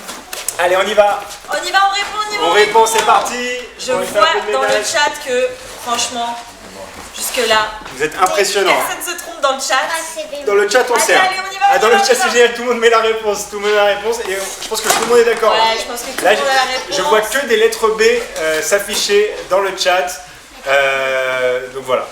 [SPEAKER 2] Allez, on y va.
[SPEAKER 1] On y va, on répond, on y va.
[SPEAKER 2] On répond, c'est parti.
[SPEAKER 1] Je
[SPEAKER 2] On fait un
[SPEAKER 1] vois
[SPEAKER 2] peu de
[SPEAKER 1] dans le
[SPEAKER 2] ménage.
[SPEAKER 1] chat que, franchement, jusque-là,
[SPEAKER 2] Vous êtes impressionnant. hein.
[SPEAKER 1] personne ne se trompe dans le chat.
[SPEAKER 3] Ah, c'est bien.
[SPEAKER 2] Dans le chat, on
[SPEAKER 1] Allez,
[SPEAKER 2] sert.
[SPEAKER 1] allez, on y va,
[SPEAKER 2] Ah,
[SPEAKER 1] on
[SPEAKER 2] dans
[SPEAKER 1] y
[SPEAKER 2] le
[SPEAKER 1] va,
[SPEAKER 2] chat,
[SPEAKER 1] on y va.
[SPEAKER 2] c'est génial. Tout le monde met la réponse. Tout le monde met la réponse. Et je pense que tout le monde est d'accord.
[SPEAKER 1] Ouais, je pense que tout
[SPEAKER 2] Là,
[SPEAKER 1] le monde a la réponse.
[SPEAKER 2] je vois que des lettres B s'afficher dans le chat. Donc voilà.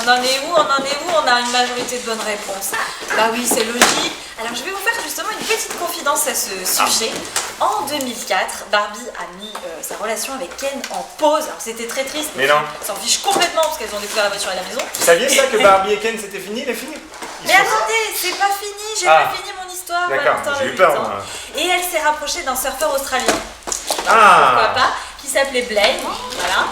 [SPEAKER 1] On en est où? On a une majorité de bonnes réponses. Bah oui, c'est logique. Alors je vais vous faire justement une petite confidence à ce sujet. En 2004, Barbie a mis sa relation avec Ken en pause. Alors c'était très triste.
[SPEAKER 2] Mais non.
[SPEAKER 1] Ils s'en fichent complètement parce qu'elles ont découvert la voiture à la maison.
[SPEAKER 2] Vous saviez ça que Barbie et Ken c'était fini? Il est fini. Ils
[SPEAKER 1] Mais
[SPEAKER 2] sont-
[SPEAKER 1] attendez, c'est pas fini, j'ai
[SPEAKER 2] Ah.
[SPEAKER 1] pas fini mon histoire.
[SPEAKER 2] D'accord,
[SPEAKER 1] Valentin
[SPEAKER 2] j'ai
[SPEAKER 1] le
[SPEAKER 2] eu peur,
[SPEAKER 1] Lutin.
[SPEAKER 2] moi.
[SPEAKER 1] Et elle s'est rapprochée d'un surfeur australien. Pourquoi
[SPEAKER 2] Ah.
[SPEAKER 1] pas, qui s'appelait Blaine, voilà.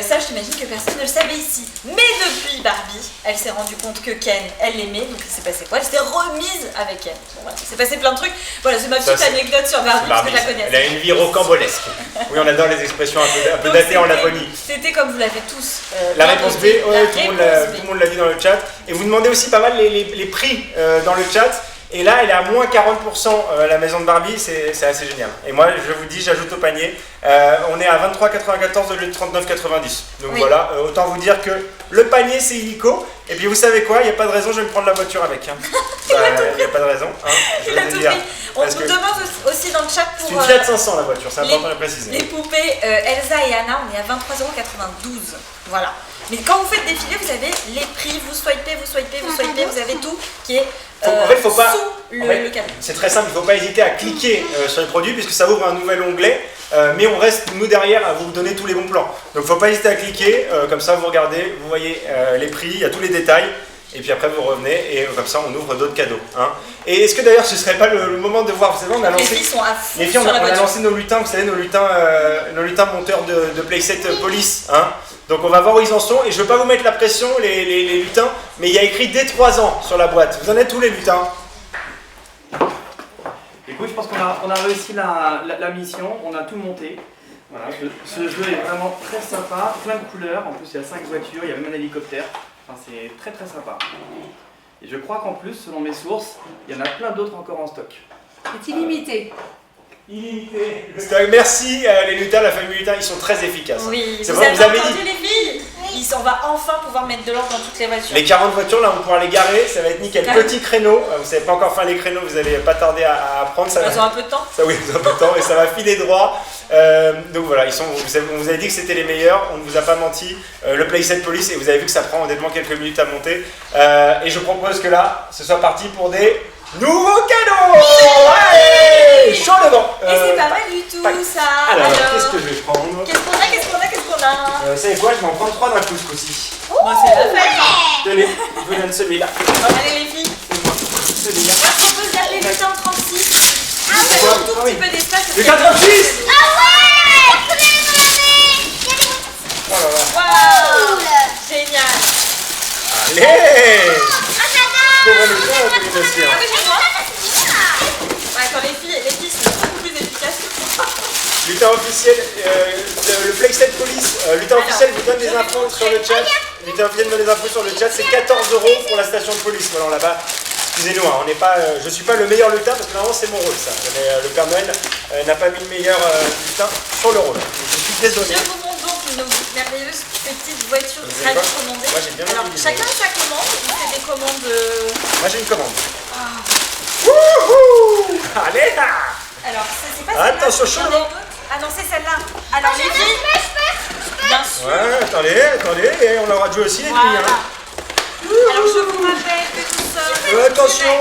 [SPEAKER 1] Ça, je t'imagine que personne ne le savait ici. Mais depuis Barbie, elle s'est rendue compte que Ken, elle l'aimait, donc il s'est passé quoi? Elle s'est remise avec Ken. Bon, voilà, il s'est passé plein de trucs. Voilà, c'est ma petite
[SPEAKER 2] Ça, c'est-
[SPEAKER 1] anecdote sur Barbie, parce que je la connais.
[SPEAKER 2] Elle a une vie rocambolesque. Oui, on adore les expressions un peu
[SPEAKER 1] Donc,
[SPEAKER 2] datées en
[SPEAKER 1] c'était-
[SPEAKER 2] Laponie.
[SPEAKER 1] C'était comme vous l'avez tous.
[SPEAKER 2] La
[SPEAKER 1] bien
[SPEAKER 2] réponse B,
[SPEAKER 1] noté,
[SPEAKER 2] ouais,
[SPEAKER 1] la
[SPEAKER 2] tout le
[SPEAKER 1] réponse B.
[SPEAKER 2] monde l'a dit dans le chat. Et vous demandez aussi pas mal les prix dans le chat. Et là, elle est à moins 40% la maison de Barbie, c'est assez génial. Et moi, je vous dis, j'ajoute au panier. On est à 23,94 au lieu de 39,90. Donc
[SPEAKER 1] Oui.
[SPEAKER 2] voilà, autant vous dire que le panier, c'est illico. Et puis vous savez quoi, il n'y a pas de raison, je vais me prendre la voiture avec. Hein. Il n'y a pas de raison. Hein, je
[SPEAKER 1] Il
[SPEAKER 2] vais
[SPEAKER 1] a
[SPEAKER 2] vous
[SPEAKER 1] tout
[SPEAKER 2] dire.
[SPEAKER 1] pris. On
[SPEAKER 2] Parce
[SPEAKER 1] vous
[SPEAKER 2] que
[SPEAKER 1] demande aussi dans le chat
[SPEAKER 2] c'est
[SPEAKER 1] pour
[SPEAKER 2] une Fiat 500 la voiture, c'est
[SPEAKER 1] les-
[SPEAKER 2] important de le préciser.
[SPEAKER 1] les poupées Elsa et Anna, on est à 23,92 €. Voilà. Mais quand vous faites défiler, vous avez les prix, vous swipez, vous avez tout qui est
[SPEAKER 2] En fait, faut pas-
[SPEAKER 1] sous
[SPEAKER 2] en fait,
[SPEAKER 1] le cadre.
[SPEAKER 2] C'est très simple, il ne faut pas hésiter à cliquer sur les produits puisque ça ouvre un nouvel onglet. Mais on reste, nous, derrière à vous donner tous les bons plans. Donc il ne faut pas hésiter à cliquer, comme ça vous regardez, vous voyez les prix, il y a tous les détails. Et puis après vous revenez et comme ça on ouvre d'autres cadeaux. Hein. Et est-ce que d'ailleurs ce serait pas le moment de voir, vous savez, on a
[SPEAKER 1] Les
[SPEAKER 2] lancé...
[SPEAKER 1] filles sont à fond
[SPEAKER 2] Les filles,
[SPEAKER 1] sur
[SPEAKER 2] on
[SPEAKER 1] la
[SPEAKER 2] a
[SPEAKER 1] voiture.
[SPEAKER 2] lancé nos lutins, vous savez, nos lutins monteurs de playset police. Hein. Donc on va voir où ils en sont. Et je ne veux pas vous mettre la pression, les lutins, mais il y a écrit dès 3 ans sur la boîte. Vous en êtes tous les lutins?
[SPEAKER 4] Écoute, je pense qu'on a réussi la mission, on a tout monté. Voilà, ce jeu est vraiment très sympa, plein de couleurs. En plus, il y a 5 voitures, il y a même un hélicoptère. Enfin, c'est très très sympa. Et je crois qu'en plus, selon mes sources, il y en a plein d'autres encore en stock.
[SPEAKER 5] C'est illimité.
[SPEAKER 2] Illimité. Merci les lutins, la famille lutin, ils sont très efficaces.
[SPEAKER 1] Oui,
[SPEAKER 2] C'est
[SPEAKER 1] vous
[SPEAKER 2] vrai,
[SPEAKER 1] avez
[SPEAKER 2] vous avez
[SPEAKER 1] entendu
[SPEAKER 2] dit.
[SPEAKER 1] les filles? On va enfin pouvoir mettre de l'ordre dans toutes les voitures.
[SPEAKER 2] Les 40 voitures, là, on va pouvoir les garer, ça va être nickel. Petit créneau, vous savez pas encore faire les créneaux, vous allez pas tarder à apprendre. Ça
[SPEAKER 1] Elles
[SPEAKER 2] va...
[SPEAKER 1] ont un peu de temps.
[SPEAKER 2] Ça, oui, vous avez un peu de temps et ça va filer droit. Donc voilà, on vous avait dit que c'était les meilleurs, on ne vous a pas menti. Le playset police, et vous avez vu que ça prend honnêtement quelques minutes à monter. Et je propose que là, ce soit parti pour des nouveaux cadeaux. Allez, chaud le vent.
[SPEAKER 1] Et c'est pas mal du tout
[SPEAKER 2] tac.
[SPEAKER 1] ça.
[SPEAKER 2] Alors, qu'est-ce que je vais prendre?
[SPEAKER 1] Qu'est-ce qu'on a?
[SPEAKER 2] Vous savez quoi, je vais en prendre 3 d'un coup ce coup-ci.
[SPEAKER 1] Moi, c'est la fête.
[SPEAKER 2] Tenez, je vous donne celui-là.
[SPEAKER 1] Allez les filles.
[SPEAKER 2] Et moi, celui-là.
[SPEAKER 1] Est-ce qu'on peut se garder le temps 36?
[SPEAKER 2] Ah
[SPEAKER 1] C'est
[SPEAKER 2] ouais,
[SPEAKER 1] un tout
[SPEAKER 2] ah oui.
[SPEAKER 1] petit peu d'espace.
[SPEAKER 2] Le 86.
[SPEAKER 3] Ah ouais!
[SPEAKER 2] Oh là là.
[SPEAKER 1] Waouh! Génial.
[SPEAKER 2] Allez.
[SPEAKER 3] Ah j'adore!
[SPEAKER 2] Pour le temps, la combinaison.
[SPEAKER 1] Ah oui, c'est moi. Ouais, attends, les filles sont beaucoup plus efficaces que moi.
[SPEAKER 2] Lutin officiel, le playset police, lutin
[SPEAKER 1] Alors,
[SPEAKER 2] officiel vous donne des
[SPEAKER 1] je vais
[SPEAKER 2] infos
[SPEAKER 1] vous
[SPEAKER 2] sur le
[SPEAKER 1] montrer.
[SPEAKER 2] chat. Lutin officiel donne des infos sur le chat, c'est 14 € pour la station de police. Voilà, là-bas, excusez-nous, hein, on n'est pas, je suis pas le meilleur lutin parce que normalement c'est mon rôle ça. Mais le Père Noël n'a pas mis le meilleur lutin sur le rôle. Donc, je suis désolé.
[SPEAKER 1] Je vous montre donc nos merveilleuses petites voitures
[SPEAKER 2] Vous savez quoi?
[SPEAKER 1] commandées.
[SPEAKER 2] Moi, j'ai bien
[SPEAKER 1] Alors,
[SPEAKER 2] envie de
[SPEAKER 1] chacun sa commande. On fait des commandes.
[SPEAKER 2] Moi j'ai une commande.
[SPEAKER 1] Ah.
[SPEAKER 2] Wouhou! Allez là!
[SPEAKER 1] Alors, c'est pas celle-là.
[SPEAKER 2] Attention,
[SPEAKER 1] Il y en a
[SPEAKER 2] chaud.
[SPEAKER 1] une autre. Ah non, c'est celle-là. Alors, les filles. Bien sûr.
[SPEAKER 2] Ouais, attendez, et on aura joué aussi les filles.
[SPEAKER 1] Voilà.
[SPEAKER 2] Hein.
[SPEAKER 1] Alors, je vous rappelle que tout ça.
[SPEAKER 2] Attention!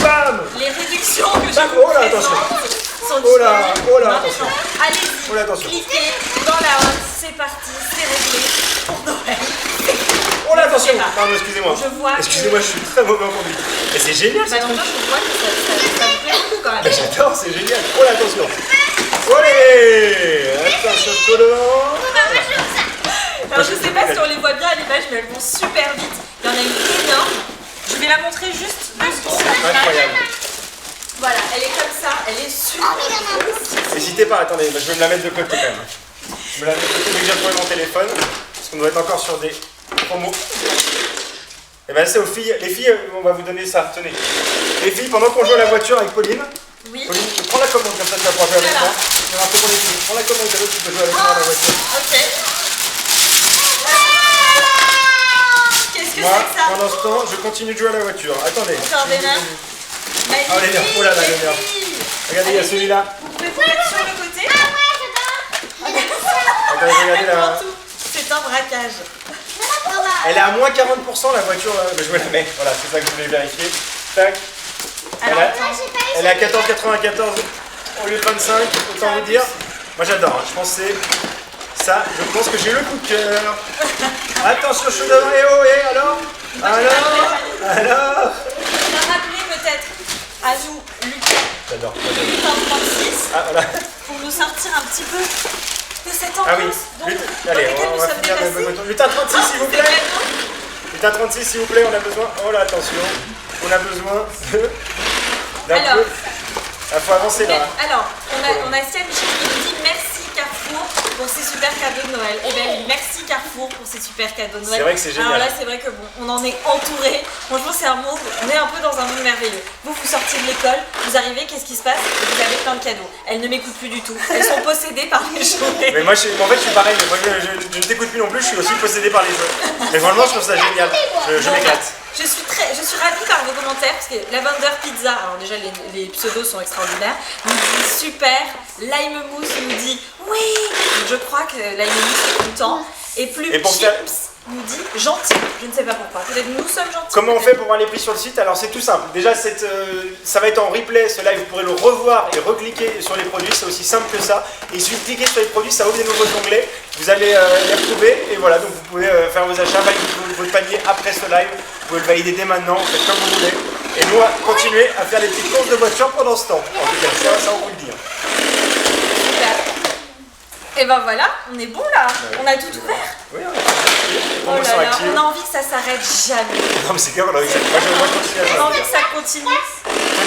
[SPEAKER 2] Bam!
[SPEAKER 1] Les réductions que je
[SPEAKER 2] Oh là,
[SPEAKER 1] vous
[SPEAKER 2] attention.
[SPEAKER 1] présente sont
[SPEAKER 2] Oh là,
[SPEAKER 1] disponibles
[SPEAKER 2] oh là,
[SPEAKER 1] maintenant.
[SPEAKER 2] attention.
[SPEAKER 1] Allez-y,
[SPEAKER 2] Oh là, attention.
[SPEAKER 1] cliquez dans la hâte, c'est parti, c'est réglé pour Noël.
[SPEAKER 2] Oh là,
[SPEAKER 1] Ne bougez
[SPEAKER 2] attention.
[SPEAKER 1] pas.
[SPEAKER 2] Pardon, excusez-moi.
[SPEAKER 1] Je vois.
[SPEAKER 2] Excusez-moi, je suis très mauvais en conduite. Mais c'est génial, ça.
[SPEAKER 1] Valentin, je vois que ça me plaît beaucoup quand même.
[SPEAKER 2] Mais j'adore, c'est génial. Oh là, attention. Allez, attention, tout devant.
[SPEAKER 1] Alors je sais pas si on les voit bien à l'image, mais elles vont super vite. Il y en a une énorme. Je vais la montrer juste 2 secondes.
[SPEAKER 2] Incroyable.
[SPEAKER 1] Voilà, elle est comme ça, elle est super.
[SPEAKER 2] N'hésitez pas, attendez, je vais me la mettre de côté quand même. Je me la mets de côté dès que j'ai retrouvé mon téléphone, parce qu'on doit être encore sur des promos. Et bien c'est aux filles, les filles, on va vous donner ça, tenez. Les filles, pendant qu'on joue à la voiture avec Pauline,
[SPEAKER 1] Oui.
[SPEAKER 2] Pauline, prends la commande comme ça, tu vas pouvoir jouer avec
[SPEAKER 1] Voilà.
[SPEAKER 2] moi. Je vais rappeler pour les filles, prends la commande, Cadeau, tu peux jouer avec moi à la voiture.
[SPEAKER 1] Ok. Qu'est-ce que
[SPEAKER 2] Moi,
[SPEAKER 1] c'est que ça?
[SPEAKER 2] pendant ce temps, je continue de jouer à la voiture. Attendez.
[SPEAKER 1] Encore des nerfs.
[SPEAKER 2] Ah, les nerfs, oh là là, les nerfs. Regardez, il y a celui-là.
[SPEAKER 1] Vous pouvez vous mettre sur le côté.
[SPEAKER 2] Attendez, regardez
[SPEAKER 1] Devant
[SPEAKER 2] là.
[SPEAKER 1] tout. C'est un braquage.
[SPEAKER 2] Elle est à moins 40% la voiture, je me la mets. Voilà, c'est ça que je voulais vérifier. Tac.
[SPEAKER 1] Alors,
[SPEAKER 2] Elle a-
[SPEAKER 1] attends.
[SPEAKER 2] Elle est à 14,94 au lieu de 25, autant vous dire. Moi j'adore, hein. Je pense que c'est ça. Je pense que j'ai le coup de cœur. Attention, je suis devant. Eh oh, eh, alors.
[SPEAKER 1] Moi, j'ai pas
[SPEAKER 2] Alors.
[SPEAKER 1] On a rappelé peut-être à nous, Lucas,
[SPEAKER 2] J'adore.
[SPEAKER 1] Lutin 36,
[SPEAKER 2] Ah voilà.
[SPEAKER 1] pour nous sortir un petit peu de cette
[SPEAKER 2] Ah oui.
[SPEAKER 1] ambiance dans
[SPEAKER 2] Allez,
[SPEAKER 1] laquelle
[SPEAKER 2] on
[SPEAKER 1] nous
[SPEAKER 2] va
[SPEAKER 1] sommes
[SPEAKER 2] finir
[SPEAKER 1] dépassés.
[SPEAKER 2] le Lutin 36 s'il vous
[SPEAKER 1] C'est
[SPEAKER 2] plaît.
[SPEAKER 1] cadeau.
[SPEAKER 2] Lutin 36 s'il vous plaît, on a besoin. Oh là, attention. On a besoin d'un
[SPEAKER 1] Alors.
[SPEAKER 2] peu. Il faut avancer là.
[SPEAKER 1] Alors, on a Siam qui nous dit merci Carrefour pour ces super cadeaux de Noël. Eh bien oui, merci Carrefour pour ces super cadeaux de Noël.
[SPEAKER 2] C'est vrai que c'est génial.
[SPEAKER 1] Alors là, c'est vrai que bon, on en est entouré. Franchement, c'est un monde, on est un peu dans un monde merveilleux. Vous sortez de l'école, vous arrivez, qu'est-ce qui se passe? Vous avez plein de cadeaux. Elles ne m'écoutent plus du tout. Elles sont possédées par les jouets.
[SPEAKER 2] Mais moi, en fait, je suis pareil. Moi, je ne t'écoute plus non plus. Je suis aussi possédé par les jeux. Mais vraiment, je trouve ça génial. Je m'éclate.
[SPEAKER 1] Je suis ravie par vos commentaires parce que Lavender Pizza, alors déjà les pseudos sont extraordinaires, nous dit super, Lime Mousse nous dit oui, donc je crois que Lime Mousse est content, et plus
[SPEAKER 2] Et pour
[SPEAKER 1] Chips
[SPEAKER 2] faire-
[SPEAKER 1] nous dit gentil, je ne sais pas pourquoi, peut-être nous sommes gentils.
[SPEAKER 2] Comment on
[SPEAKER 1] peut-être.
[SPEAKER 2] fait pour voir les prix sur le site? Alors c'est tout simple. Déjà ça va être en replay, ce live, vous pourrez le revoir et recliquer sur les produits, c'est aussi simple que ça. Et il suffit de cliquer sur les produits, ça ouvre des nouveaux onglets, vous allez les retrouver et voilà, donc vous pouvez faire vos achats, valider votre panier après ce live, vous pouvez le valider dès maintenant, faites comme vous voulez. Et nous on va continuer à faire des petites courses de voiture pendant ce temps. En tout cas, ça on vous le dit.
[SPEAKER 1] Super. Et ben voilà, on est bon là, on a tout ouvert.
[SPEAKER 2] Oui,
[SPEAKER 1] Oh
[SPEAKER 2] promotion
[SPEAKER 1] là là,
[SPEAKER 2] active.
[SPEAKER 1] on a envie que ça s'arrête jamais.
[SPEAKER 2] Non mais c'est clair, on a envie que ça- moi, je continue à
[SPEAKER 1] On a
[SPEAKER 2] faire.
[SPEAKER 1] envie que ça continue.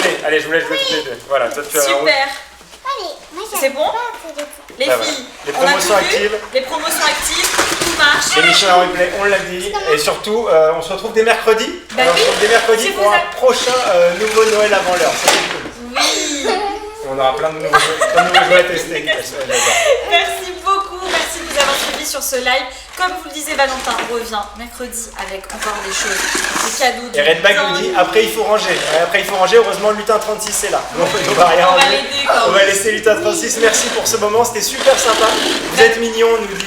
[SPEAKER 2] Tenez, allez, je vous laisse jouer toutes les deux. Voilà, toi tu as un rouge.
[SPEAKER 1] Super. C'est bon? Les
[SPEAKER 2] Bah,
[SPEAKER 1] filles,
[SPEAKER 2] voilà. Les
[SPEAKER 1] on a
[SPEAKER 2] promotions
[SPEAKER 1] tout vu,
[SPEAKER 2] actives.
[SPEAKER 1] les promotions actives, tout marche.
[SPEAKER 2] L'émission en replay, on l'a dit, et surtout, on se retrouve dès mercredi.
[SPEAKER 1] Bah
[SPEAKER 2] Alors,
[SPEAKER 1] oui.
[SPEAKER 2] on se retrouve dès mercredi
[SPEAKER 1] Si
[SPEAKER 2] pour
[SPEAKER 1] vous
[SPEAKER 2] un
[SPEAKER 1] avez-
[SPEAKER 2] prochain nouveau Noël avant l'heure. Ça, c'est cool.
[SPEAKER 1] Oui.
[SPEAKER 2] On aura plein de nouveaux jeux à tester.
[SPEAKER 1] Merci beaucoup, merci de nous avoir suivis sur ce live. Comme vous le disiez Valentin, on revient mercredi avec encore des choses, des cadeaux.
[SPEAKER 2] Et Redback nous dit, après il faut ranger. Ouais, après il faut ranger, heureusement Lutin 36 est là. Donc on va rien
[SPEAKER 1] On va
[SPEAKER 2] ranger.
[SPEAKER 1] l'aider quand
[SPEAKER 2] On va
[SPEAKER 1] même.
[SPEAKER 2] laisser Lutin 36. Merci pour ce moment, c'était super sympa. Vous êtes mignons, nous dit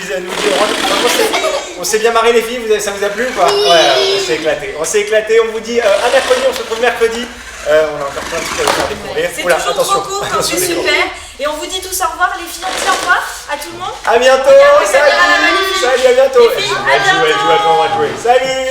[SPEAKER 2] on s'est bien marré les filles, ça vous a plu ou pas? Ouais, on s'est éclaté. On s'est éclaté, on vous dit à mercredi, on se retrouve mercredi. On a encore plein de trucs à vous faire découvrir.
[SPEAKER 1] C'est
[SPEAKER 2] Oula,
[SPEAKER 1] toujours
[SPEAKER 2] attention.
[SPEAKER 1] trop court, donc
[SPEAKER 2] Attention,
[SPEAKER 1] c'est
[SPEAKER 2] les
[SPEAKER 1] super. Et on vous dit tous au revoir, les filles, on dit au revoir à tout le monde.
[SPEAKER 2] À bientôt,
[SPEAKER 1] Regarde,
[SPEAKER 2] salut,
[SPEAKER 1] regarde la magnifique.
[SPEAKER 2] salut, à bientôt.
[SPEAKER 1] Les filles,
[SPEAKER 2] Elle
[SPEAKER 1] à
[SPEAKER 2] joue, elle joue,
[SPEAKER 1] bientôt.
[SPEAKER 2] on va jouer. Salut.